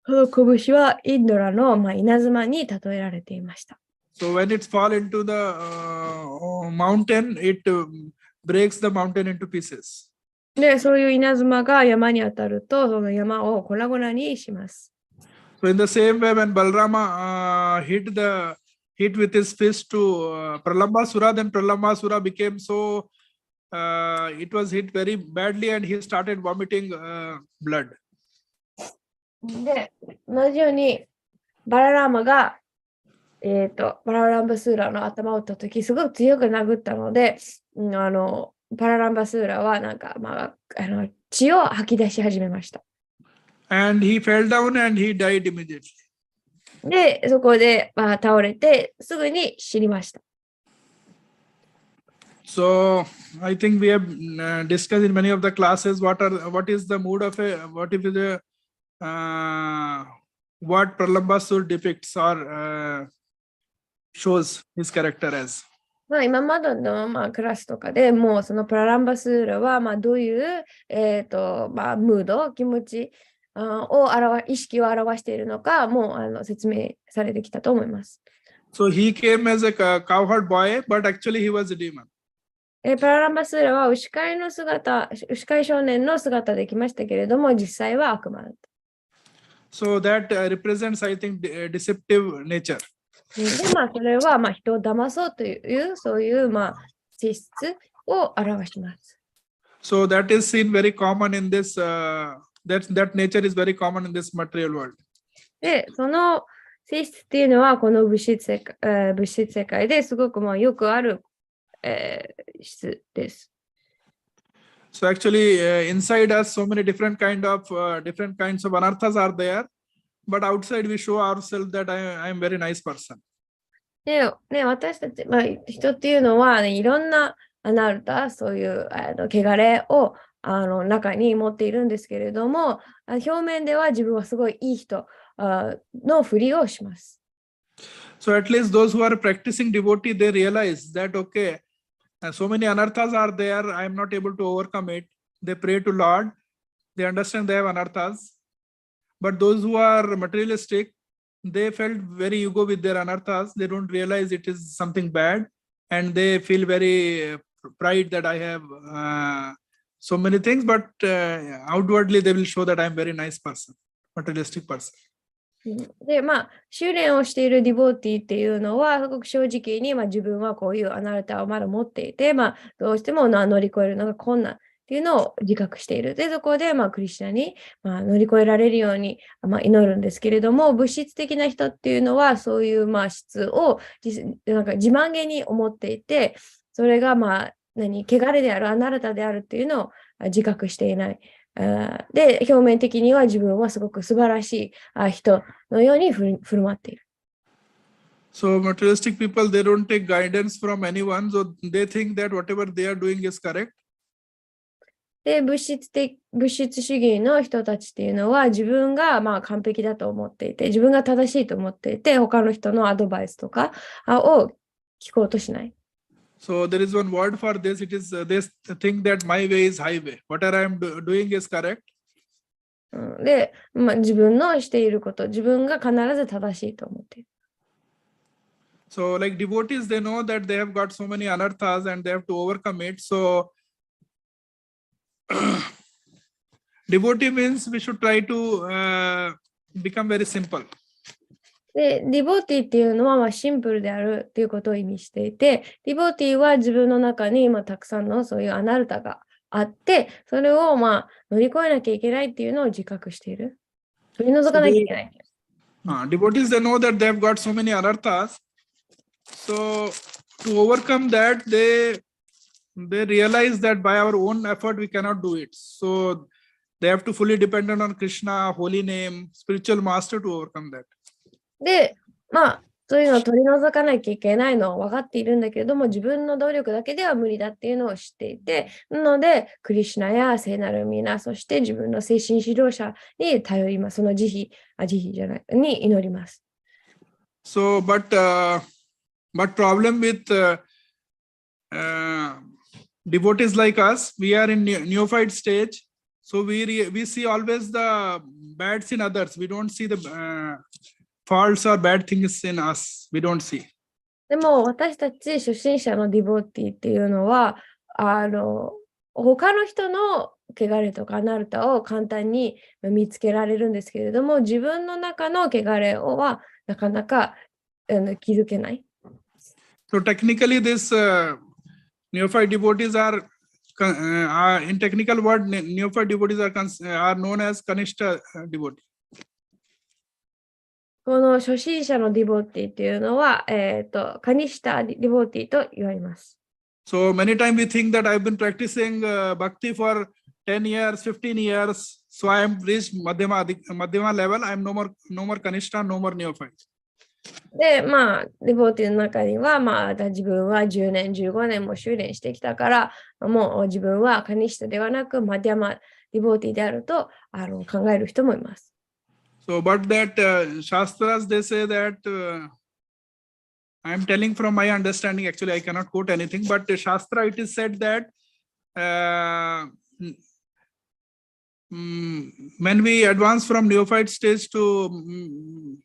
この拳はインドラの稲妻に例えられていました。So when it falls into the mountain, it breaks the mountain into pieces. で、そういう稲妻が山に当たると、その山を粉々にします。So in the same way, when Balrama hit with his fist to Pralambasura, then Pralambasura became so it was hit very badly, and he started vomiting blood. で、同じようにバララマが、バラランバスーラの頭を打ったとき、すごく強く殴ったので、パラランバスーラはなんか、血を吐き出し始めました。And he fell down and he died immediately. で、そこで、倒れて、すぐに死にました。So I think we have discussed in many of the classes what is the mood of what Pralambasur depicts or shows his character as. 今までの、クラスとかでもうそのプラランバスーラは、どういう、ムード、気持ち意識を表しているのかもう説明されてきたと思います。So he came as a cowherd boy, but actually he was a demon. プラランバスーラは牛飼い少年の姿で来ましたけれども、実際は悪魔だった。So that represents, I think, deceptive nature. で、それは人を騙そうというそういう性質を表します。So that is seen very common in this. That nature is very common in this material world. で、その性質っていうのはこの物質世界ですごくよくある質です。So actually, inside us, so many different kinds of anarthas are there, but outside we show ourselves that I am very nice person. で、私たち、人っていうのは、いろんなアナルタ、そういう汚れを中に持っているんですけれども、表面では自分はすごいいい人のふりをします。So at least those who are practicing devotee, they realize that, okay, so many anarthas are there, I am not able to overcome it. They pray to Lord, they understand they have anarthas. But those who are materialistic, they felt very ego with their anarthas. They don't realize it is something bad, and they feel very pride that I have so many things, but outwardly they will show that I am very nice person, materialistic person. で、修練をしているディボーティーっていうのは、すごく正直に、自分はこういうアナルタをまだ持っていて、どうしても乗り越えるのが困難っていうのを自覚している。で、そこで、クリシュナに、乗り越えられるように、祈るんですけれども、物質的な人っていうのは、そういう、質をなんか自慢げに思っていて、それが、汚れである、アナルタであるっていうのを自覚していない。で、表面的には自分はすごく素晴らしい人のように振る舞っている。So materialistic people, they don't take guidance from anyone, so they think that whatever they are doing is correct. で、物質主義の人たちっていうのは自分が完璧だと思っていて、自分が正しいと思っていて、他の人のアドバイスとかを聞こうとしない。So there is one word for this. It is they think that my way is highway. Whatever I am doing is correct. で、自分のしていること、自分が必ず正しいと思っている。So like devotees, they know that they have got so many anarthas and they have to overcome it. So devotee means we should try to become very simple. で、ディボーティーっていうのはシンプルであるっていうことを意味していて、ディボーティーは自分の中にたくさんのそういうアナルタがあって、それを乗り越えなきゃいけないっていうのを自覚している。取り除かなきゃいけない。Devotees, they know that they have got so many anarthas. So to overcome that, they realize that by our own effort we cannot do it. So they have to fully depend on Krishna, holy name, spiritual master to overcome that. で、そういうのを取り除かなきゃいけないのは分かっているんだけれども、自分の努力だけでは無理だっていうのを知っていて、なので、クリシュナや聖なる皆、そして自分の精神指導者に頼ります。その慈悲じゃない、に祈ります。So, but problem with devotees like us, we are in neophyte stage. So we see always the bads in others. We don't see the faults or bad things in us. We don't see. でも私たち初心者のディボーティーっていうのは他の人の汚れとかアナルタを簡単に見つけられるんですけれども、自分の中の汚れはなかなか気づけない。So technically, this neophyte devotees are in technical word, neophyte devotees are known as Kanishta devotee. この初心者のディボーティーっていうのは、カニシタディボーティーと言われます。So many times we think that I've been practicing bhakti for 10 years, 15 years. So I am reached Madhyama level. I am no more Kanishta, no more neophyte. で、ディボーティーの中には、自分は10年、15年も修練してきたから、もう自分はカニシタではなく、マディアマディボーティーであると考える人もいます。So, but that Shastras, they say that I am telling from my understanding, actually I cannot quote anything, but Shastra, it is said that when we advance from neophyte stage to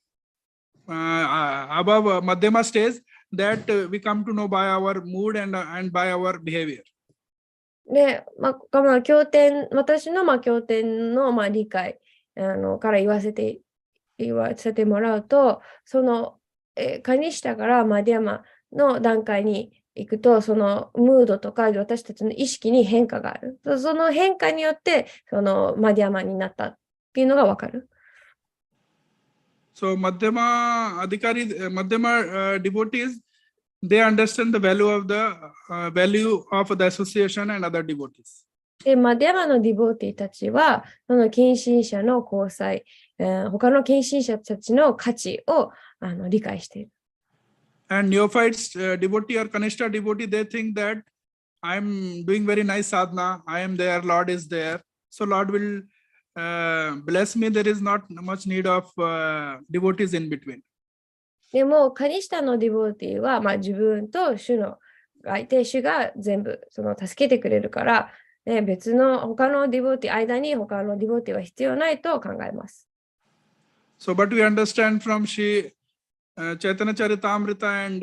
above Madhyama stage, that we come to know by our mood and by our behavior. で、私の経典の理解から言わせてもらうと、そのカニシタからマディアマの段階に行くと、そのムードとか私たちの意識に変化がある。その変化によってそのマディアマになったっていうのがわかる。So Madhyama devotees, they understand the value of the association and other devotees. で、マディアマのディボーティーたちは、その近親者の交際、他の近親者たちの価値を理解している。And neophytes, devotee or Kanishta devotee, they think that I am doing very nice sadhana. I am there, Lord is there. So Lord will bless me. There is not much need of devotees in between. でも、カニシタのディボーティは、まあ、自分と主のがいて、主が全部その助けてくれるから、ね、別の他のディボーティ、間に他のディボーティは必要ないと考えます。So, but we understand from Chaitanya Charitamrita and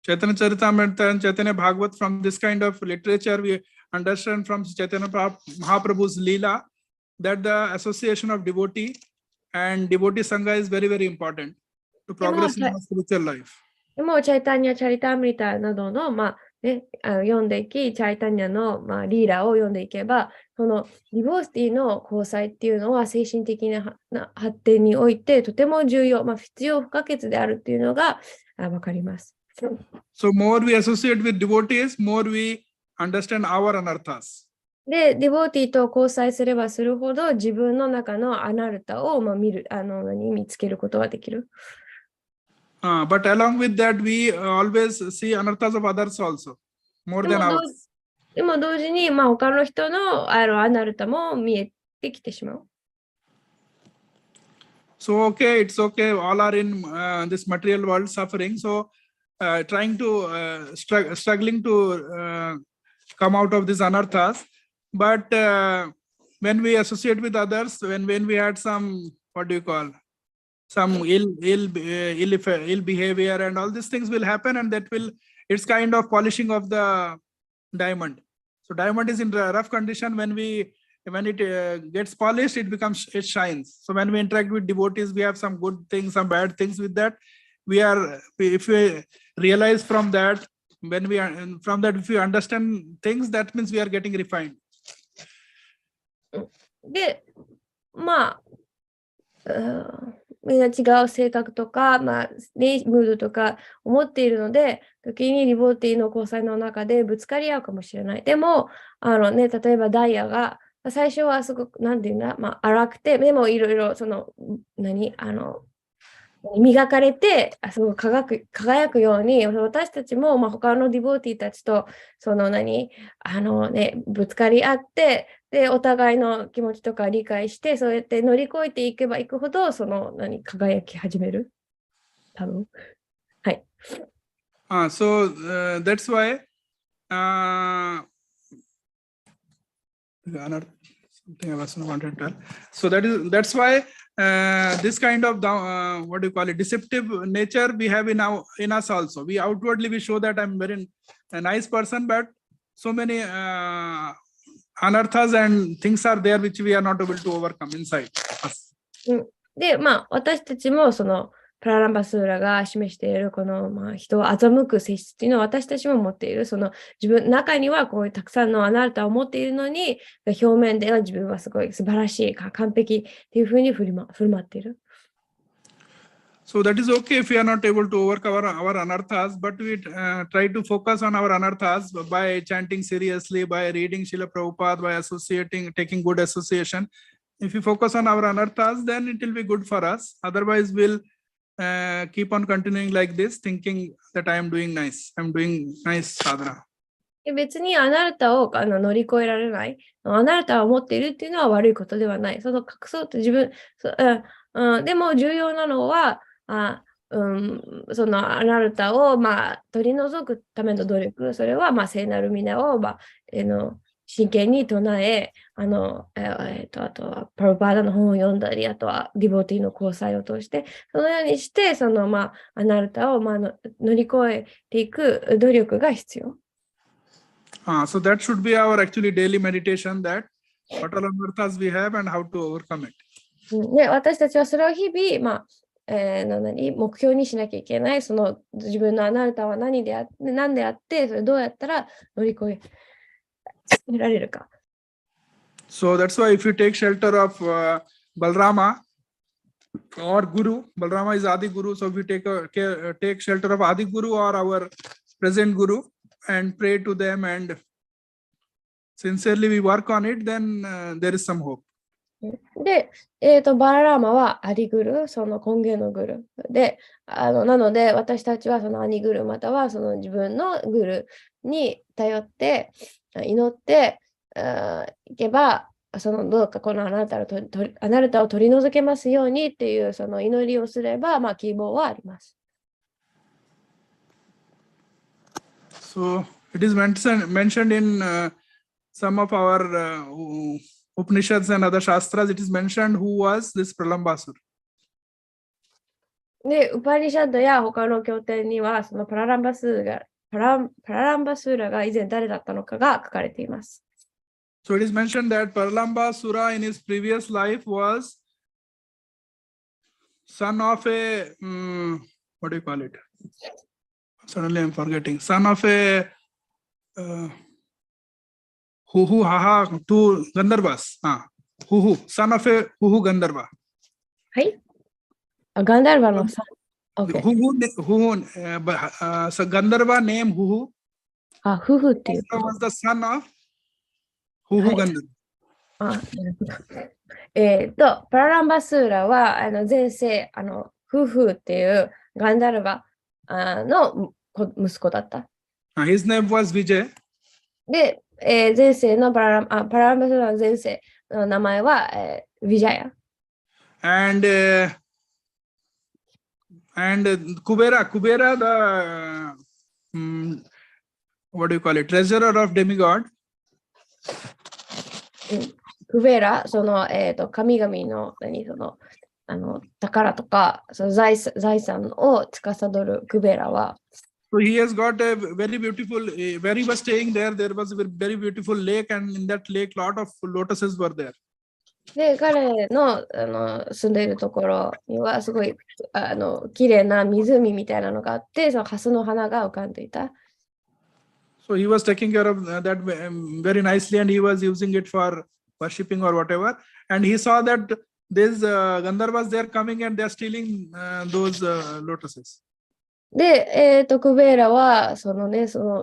Chaitanya Charitamrita and Chaitanya Bhagavat, from this kind of literature, we understand from Chaitanya Mahaprabhu's Leela that the association of devotee and devotee Sangha is very, very important to progress in our spiritual life. でも、チャイタニャ・チャリタムリタなどの、まあね、読んでいき、チャイタニャの、まあ、リーラーを読んでいけば、そのディボーティの交際っていうのは精神的な発展においてとても重要、まあ、必要不可欠であるっていうのがわかります。So, more we associate with devotees, more we understand our anarthas. で、ディボーティと交際すればするほど自分の中のアナルタを、まあ、見つけることができる。But along with that, we always see anarthas of others also, more than ours. でも同時に、まあ、他の人のアナルタも見えてきてしまう。So, okay, it's okay. All are in this material world suffering. So, trying to struggling to come out of these anarthas. But when we associate with others, when we had some, what do you call, some ill behavior and all these things will happen, and that will, it's kind of polishing of the diamond. So diamond is in rough condition. When it gets polished, it shines. So when we interact with devotees, we have some good things, some bad things with that. If we realize from that, if we understand things, that means we are getting refined. で、まあ、みんな違う性格とか、まあ、ムードとか思っているので、時にリボーティの交際の中でぶつかり合うかもしれない。でも、例えばダイヤが、最初はすごく、なんていうんだ、まあ、荒くて、でもいろいろ、磨かれて、すごく輝くように、私たちも、まあ、他のディボーティたちと、ぶつかり合って、で、お互いの気持ちとか理解して、そうやって乗り越えていけばいくほど、輝き始める。多分。はい。So that's why something I was not wanted to tell. So that's why this kind of what do you call it, deceptive nature we have in us also. We outwardly show that I'm very a nice person, but so many anarthas and things are there which we are not able to overcome inside us. で、まあ、私たちもプラランバスーラが示しているこの、まあ、人を欺く性質っていうのは私たちも持っている。自分中にはこういうたくさんのアナルタを持っているのに、表面では自分はすごい素晴らしい、完璧っていうふうに振る舞っている。So that is okay if we are not able to overcome our anarthas, but we try to focus on our anarthas by chanting seriously, by reading Srila Prabhupada, by taking good association. If we focus on our anarthas, then it will be good for us. Otherwise, we'll keep on continuing like this, thinking that I am doing nice. I'm doing nice sadhana. 別にアナルタを乗り越えられない。アナルタを持っているっていうのは悪いことではない。隠そうと自分、でも重要なのは、そのアナルタを、まあ、取り除くための努力、それは、まあ、聖なる皆を、まあ、真剣に唱え、あとはプラバーダの本を読んだり、あとはディボーティの交際を通して、そのようにして、まあ、アナルタを、まあ、乗り越えていく努力が必要。So that should be our actually daily meditation, that what all anarthas we have and how to overcome it. で、私たちはそれを日々、まあ、目標にしなきゃいけない、自分のアナルタは何であって、それどうやったら乗り越えられるか。So that's why if you take shelter of Balrama or Guru, Balrama is Adi Guru, so if we take shelter of Adi Guru or our present Guru and pray to them and sincerely we work on it, then there is some hope. で、バララーマはアディグル、その根源のグル。で、なので私たちはそのアニグルまたはその自分のグルに頼って祈っていけば、そのどうかこのあなたを取り除けますようにっていうその祈りをすれば、まあ、希望はあります。So it is mentioned in some of our Upanishads and other Shastras, it is mentioned who was this Pralambasur. で、ウパニシャッドや他の経典には、そのパラランバスーラが以前誰だったのかが書かれています。So it is mentioned that Pralambasura in his previous life was son of a, what do you call it? Suddenly I'm forgetting. Son of a Huhu Haha two Gandharvas. Son of a Huhu Gandharva. はい。ガンダルバのさん。Okay. So Gandharva name Huhu. 夫婦っていう。Was the son of Huhu Gandharva. パラランバスーラは前世夫婦っていうガンダルバの息子だった。His name was Vijay. で、前世のパラランバスーラの前世の名前は、ヴィジャヤ。And Kubera the what do you call it? Treasurer of demigod. クベラ、その神々の宝とかその財産を司るクベラは。So he has got a very beautiful. Where he was staying there was a very beautiful lake, and in that lake, lot of lotuses were there. で、彼の住んでいるところにはすごい綺麗な湖みたいなのがあって、そのハスの花が浮かんでいた。So he was taking care of that very nicely, and he was using it for worshipping or whatever. And he saw that these Gandharvas they are coming and they are stealing those lotuses. で、クベーラはその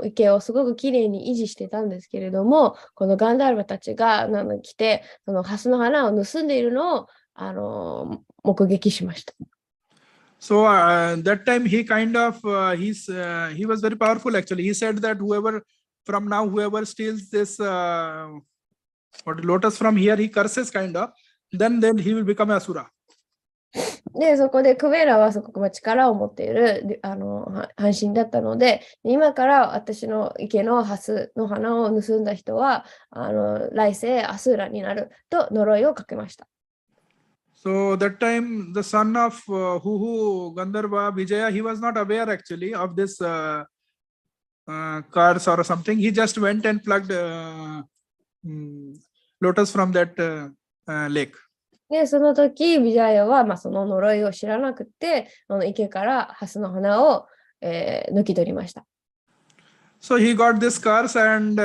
池をすごくきれいに維持してたんですけれども、このガンダルバたちが来て、そのハスの花を盗んでいるのを目撃しました。So that time he kind of he was very powerful actually. He said that whoever steals this lotus from here, he curses kind of. Then he will become Asura. で、そこでクベーラはすごく力を持っている半身だったので、今から私の池のハスの花を盗んだ人は来世アスーラになると呪いをかけました。So that time the son of Huhu Gandharva Vijaya, he was not aware actually of this curse or something. He just went and plugged lotus from that lake. で、その時、ビジャヤは、その呪いを知らなくて、池からハスの花を、抜き取りました。So he got this curse and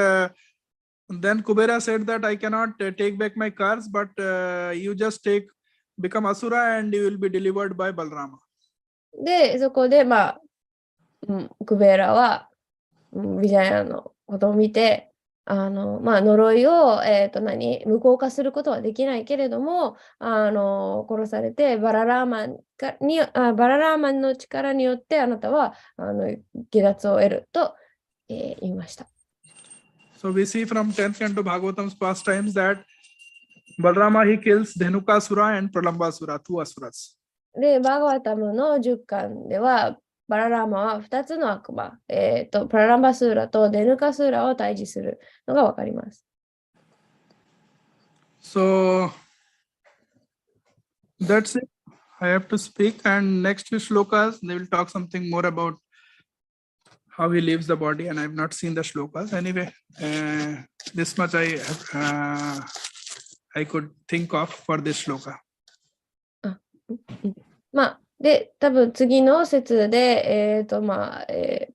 then Kubera said that I cannot take back my curse, but you just become Asura and you will be delivered by Balrama. で、そこで、クベーラは、ビジャヤのことを見て、呪いを、無効化することはできないけれども、殺されてバララーマンの力によってあなたは下脱を得ると、言いました。So we see from 10th canto Bhagavatam's pastimes that Balrama he kills Dhenukasura and Pralambasura, two asuras. で、バーガワタムの10巻では、バララーマは2つの悪魔、パラランバスーラとデヌカスーラを退治するのがわかります。So that's it. I have to speak, and next few shlokas they will talk something more about how he leaves the body, and I have not seen the shlokas. Anyway, this much I could think of for this shloka. で、多分次の説で、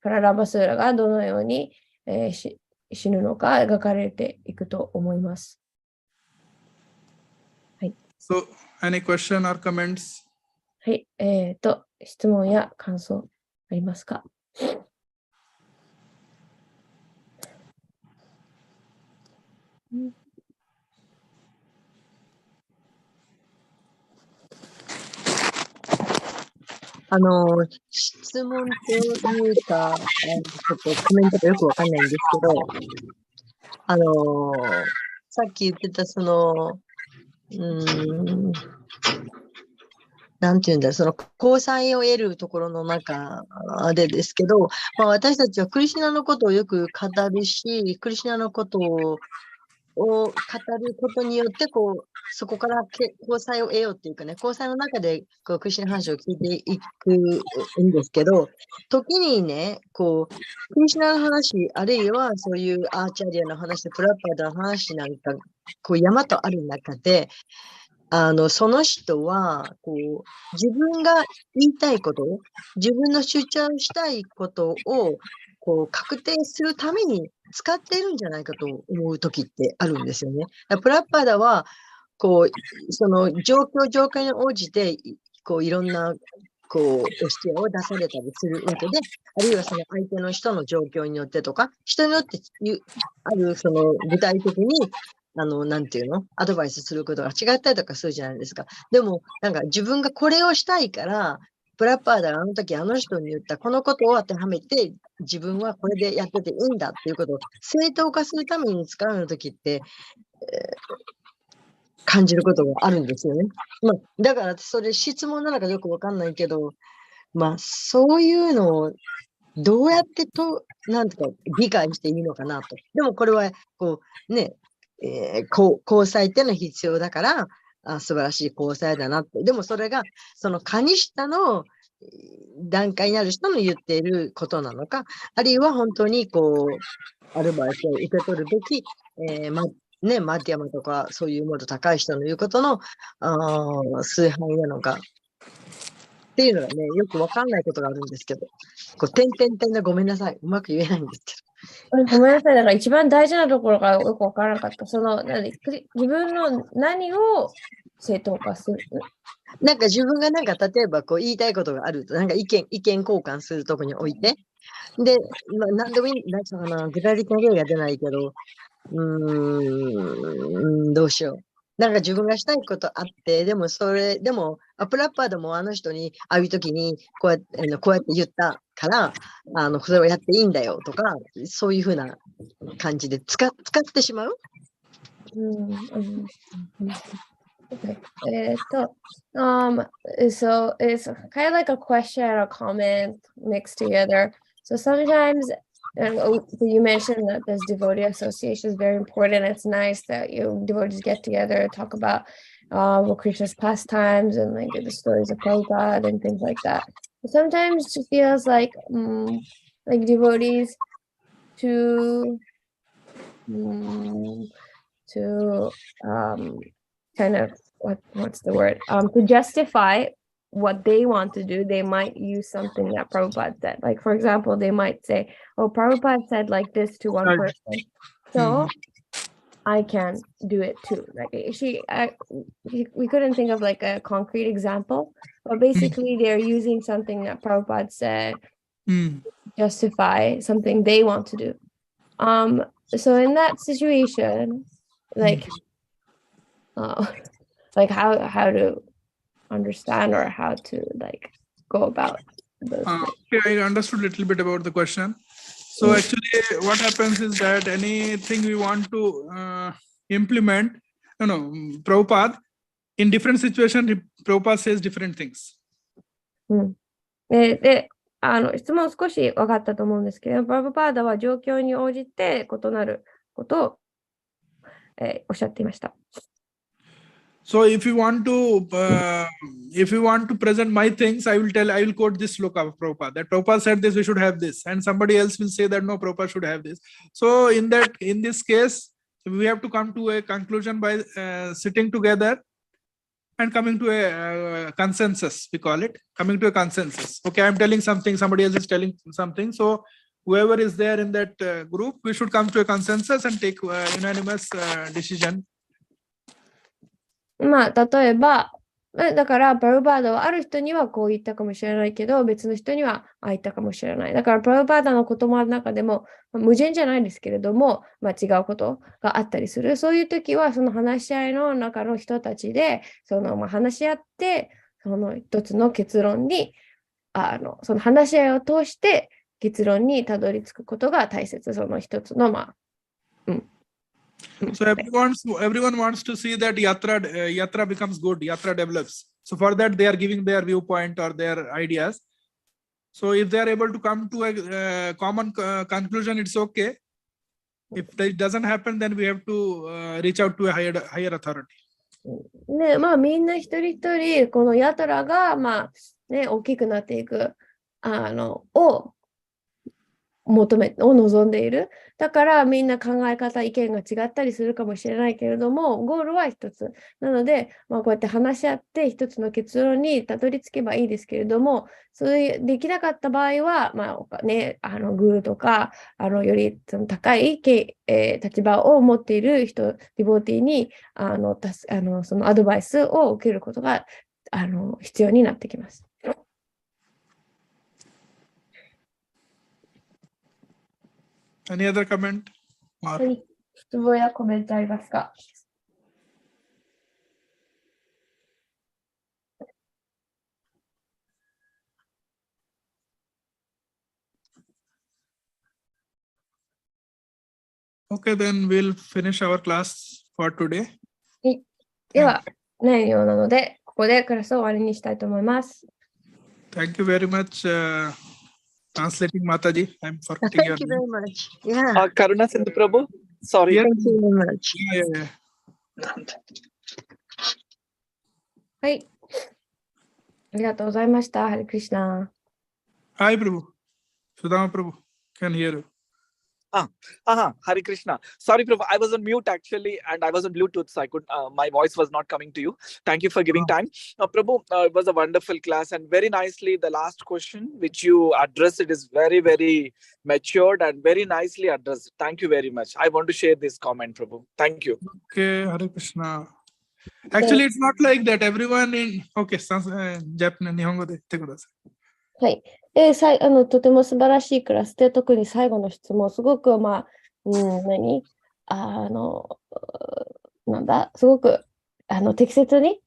パラランバスーラがどのように、死ぬのか描かれていくと思います。はい。So, any question or comments? はい。質問や感想ありますか？質問というか、ちょっとコメントがよくわかんないんですけど、さっき言ってた、なんていうんだろう、その交際を得るところの中でですけど、私たちはクリシュナのことをよく語るし、クリシュナのことを語ることによって、そこから交際を得ようっていうかね、交際の中でクリシュナ話を聞いていくんですけど、時にね、クリシュナの話、あるいはそういうアーチャリアの話、プラッパーダの話なんか、山とある中で、その人は、自分が言いたいこと、自分の主張したいことを、確定するために使っているんじゃないかと思う時ってあるんですよね。プラッパーダは、その状況に応じて、いろんな、教えを出されたりするわけで、あるいはその相手の人の状況によってとか、人によってある、具体的に、なんていうのアドバイスすることが違ったりとかするじゃないですか。でも、なんか自分がこれをしたいから、プラッパーダがあの時あの人に言ったこのことを当てはめて、自分はこれでやってていいんだっていうことを正当化するために使うの時って、感じることがあるんですよね。だからそれ質問なのかよくわかんないけど、そういうのをどうやってなんとか理解していいのかなと。でもこれは、交際っていうのは必要だから、素晴らしい交際だなって。でもそれが、そのカニシタの段階にある人の言っていることなのか、あるいは本当にアドバイスを受け取るべき、マッディアマとかそういうもっと高い人の言うことの崇拝なのかっていうのがね、よくわかんないことがあるんですけど、点々点でごめんなさい。うまく言えないんですけど。ごめんなさい。だから一番大事なところがよくわからなかった。自分の何を正当化する。なんか自分が例えば言いたいことがあると、なんか意見交換するとこにおいて、で、何でもいい、なんか具体的な例が出ないけど、どうしよう。なんか自分がしたいことあって、でもプラッパーでもあの人にああいう時にこうやって言ったから、それをやっていいんだよとか、そういうふうな感じで使ってしまう。Okay. So it's kind of like a question and a comment mixed together. So sometimes, you mentioned that this devotee association is very important. It's nice that devotees get together, talk about Krishna's pastimes and like the stories of Prabhupada and things like that. But sometimes it feels like devotees to kind of what's the word? To justify what they want to do, they might use something that Prabhupada said. Like, for example, they might say, oh, Prabhupada said like this to one person, so I can do it too. Like we couldn't think of like a concrete example, but basically they're using something that Prabhupada said to justify something they want to do. So in that situation, like how to understand or how to like go about those things. I understood a little bit about the question. So actually what happens is that anything we want to implement, Prabhupada, in different situations, Prabhupada says different things. で、質問少し分かったと思うんですけど、プラブパーダは状況に応じて異なることを、おっしゃっていました。So if you want to present my things, I will quote this sloka of Prabhupada, that Prabhupada said this, we should have this, and somebody else will say that no, Prabhupada should have this. So in this case, we have to come to a conclusion by sitting together and coming to a consensus, we call it, coming to a consensus. Okay, I'm telling something, somebody else is telling something. So whoever is there in that group, we should come to a consensus and take unanimous decision. 例えば、だからプラブパーダはある人にはこう言ったかもしれないけど、別の人にはああ言ったかもしれない。だからプラブパーダの言葉の中でも、矛盾じゃないですけれども、違うことがあったりする。そういう時はその話し合いの中の人たちで話し合って、その一つの結論にその話し合いを通して結論にたどり着くことが大切。その一つの So everyone wants to see that yatra becomes good, yatra develops. So for that they are giving their viewpoint or their ideas. So if they are able to come to a common conclusion, it's okay. If that doesn't happen, then we have to reach out to a higher authority. ね、まあみんな一人一人、このやたらが、まあね、大きくなっていく、を望んでいる。だからみんな考え方、意見が違ったりするかもしれないけれども、ゴールは一つ。なので、まあ、こうやって話し合って一つの結論にたどり着けばいいですけれども、そういうできなかった場合は、まあね、グールとか、よりその高い、立場を持っている人、ディボーティーにそのアドバイスを受けることが必要になってきます。Any other comment? 質問やコメントありますか? Okay, then we'll finish our class for today. では、ないようなので、ここでクラスを終わりにしたいと思います。Thank you very much, translating Mataji. I'm forgetting your Thank you name. very much. Yeah. Karunasindhu Prabhu, sorry. Yes. Thank you very much. Yeah. はい。ありがとうございました。ハレクリシナ。Hi, Prabhu. Sudama Prabhu, can hear you. Hare Krishna. Sorry, Prabhu, I was on mute actually, and I was on Bluetooth, so I could. My voice was not coming to you. Thank you for giving time, Prabhu. It was a wonderful class, and very nicely the last question which you addressed, it is very, very matured and very nicely addressed. Thank you very much. I want to share this comment, Prabhu. Thank you. Okay, Hare Krishna. Actually, it's not like that. Everyone in Japanese, Nihongo de yette kudasai. はい。とても素晴らしいクラスで、特に最後の質問、すごく、まあ、すごく、適切に、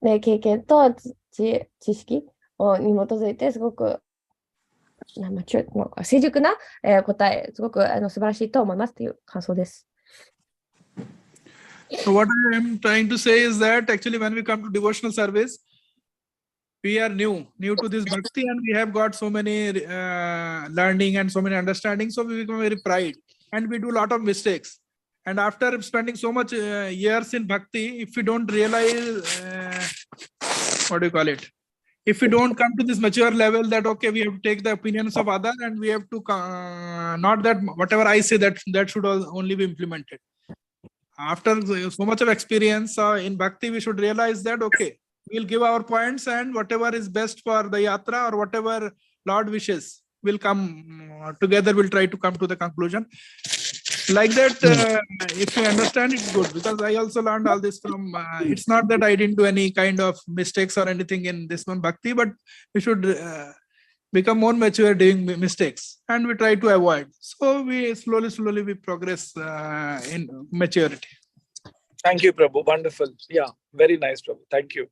ね、経験と知識に基づいて、すごく、成熟な、答え、すごく素晴らしいと思いますという感想です。So what I am trying to say is that actually when we come to devotional service, we are new to this bhakti, and we have got so many learning and so many understanding, so we become very pride and we do a lot of mistakes. And after spending so much years in bhakti, if we don't realize if we don't come to this mature level that okay, we have to take the opinions of others, and we have to not that whatever I say that should only be implemented. After so much of experience in bhakti, we should realize that okay, we'll give our points, and whatever is best for the yatra or whatever Lord wishes will come together. We'll try to come to the conclusion. Like that, if you understand, it's good, because I also learned all this from, it's not that I didn't do any kind of mistakes or anything in this one bhakti, but we should become more mature doing mistakes, and we try to avoid. So we slowly we progress in maturity. Thank you, Prabhu. Wonderful. Yeah, very nice, Prabhu. Thank you.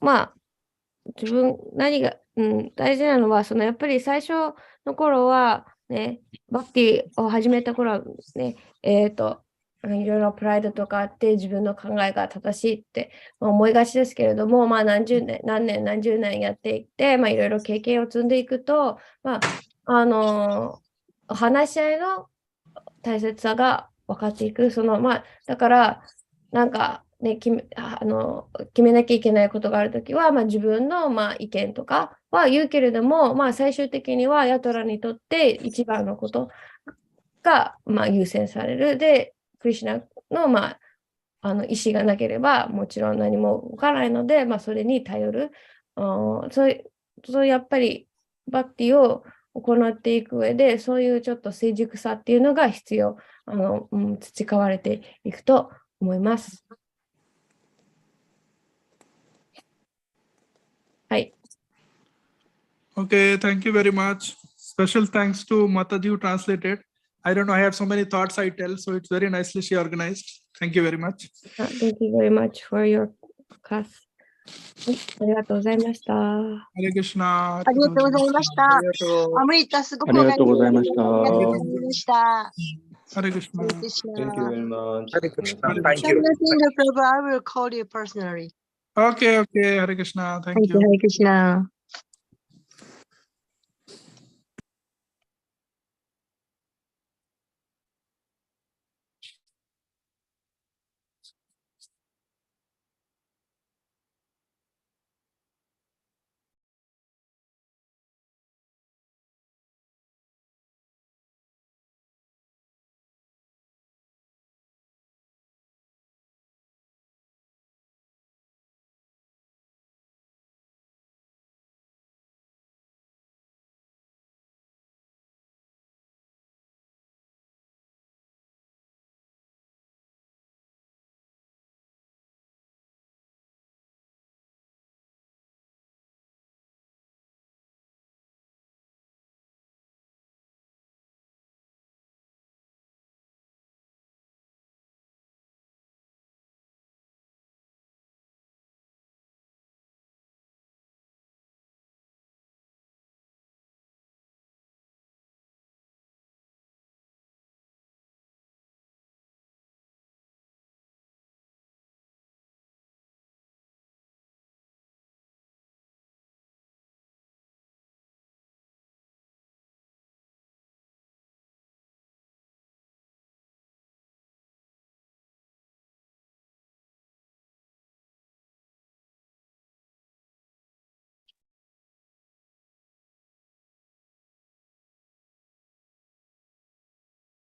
まあ、自分、何が、大事なのは、やっぱり最初の頃は、ね、バクティを始めた頃は、ね、いろいろプライドとかあって、自分の考えが正しいって、思いがちですけれども、まあ、何十年やっていって、まあ、いろいろ経験を積んでいくと、まあ、話し合いの大切さが分かっていく。まあ、だから、なんか、ね、決めなきゃいけないことがあるときは、まあ、自分の、まあ、意見とかは言うけれども、まあ、最終的にはヤトラにとって一番のことが、まあ、優先される。で、クリシュナの、まあ、意思がなければもちろん何も動かないので、まあ、それに頼る。そうやっぱりバクティを行っていく上で、そういうちょっと成熟さっていうのが必要、培われていくと思います。はい。Okay, thank you very much. Special thanks to Mataji who translated. I don't know, I had so many thoughts I tell, so it's very nicely she organized. Thank you very much. Thank you very much for your class. ありがとうございました。Hare Krishna. ありがとうございました。ありがとう。アムリタ、すごくありがとうございましありがとうございました。 Hare Krishna. Thank you very much. Hare Krishna. Hare Thank you. Karunasindhu Prabhu, I will call you personally. Okay, okay. Hare Krishna. Thank Thank you, you. Hare Krishna.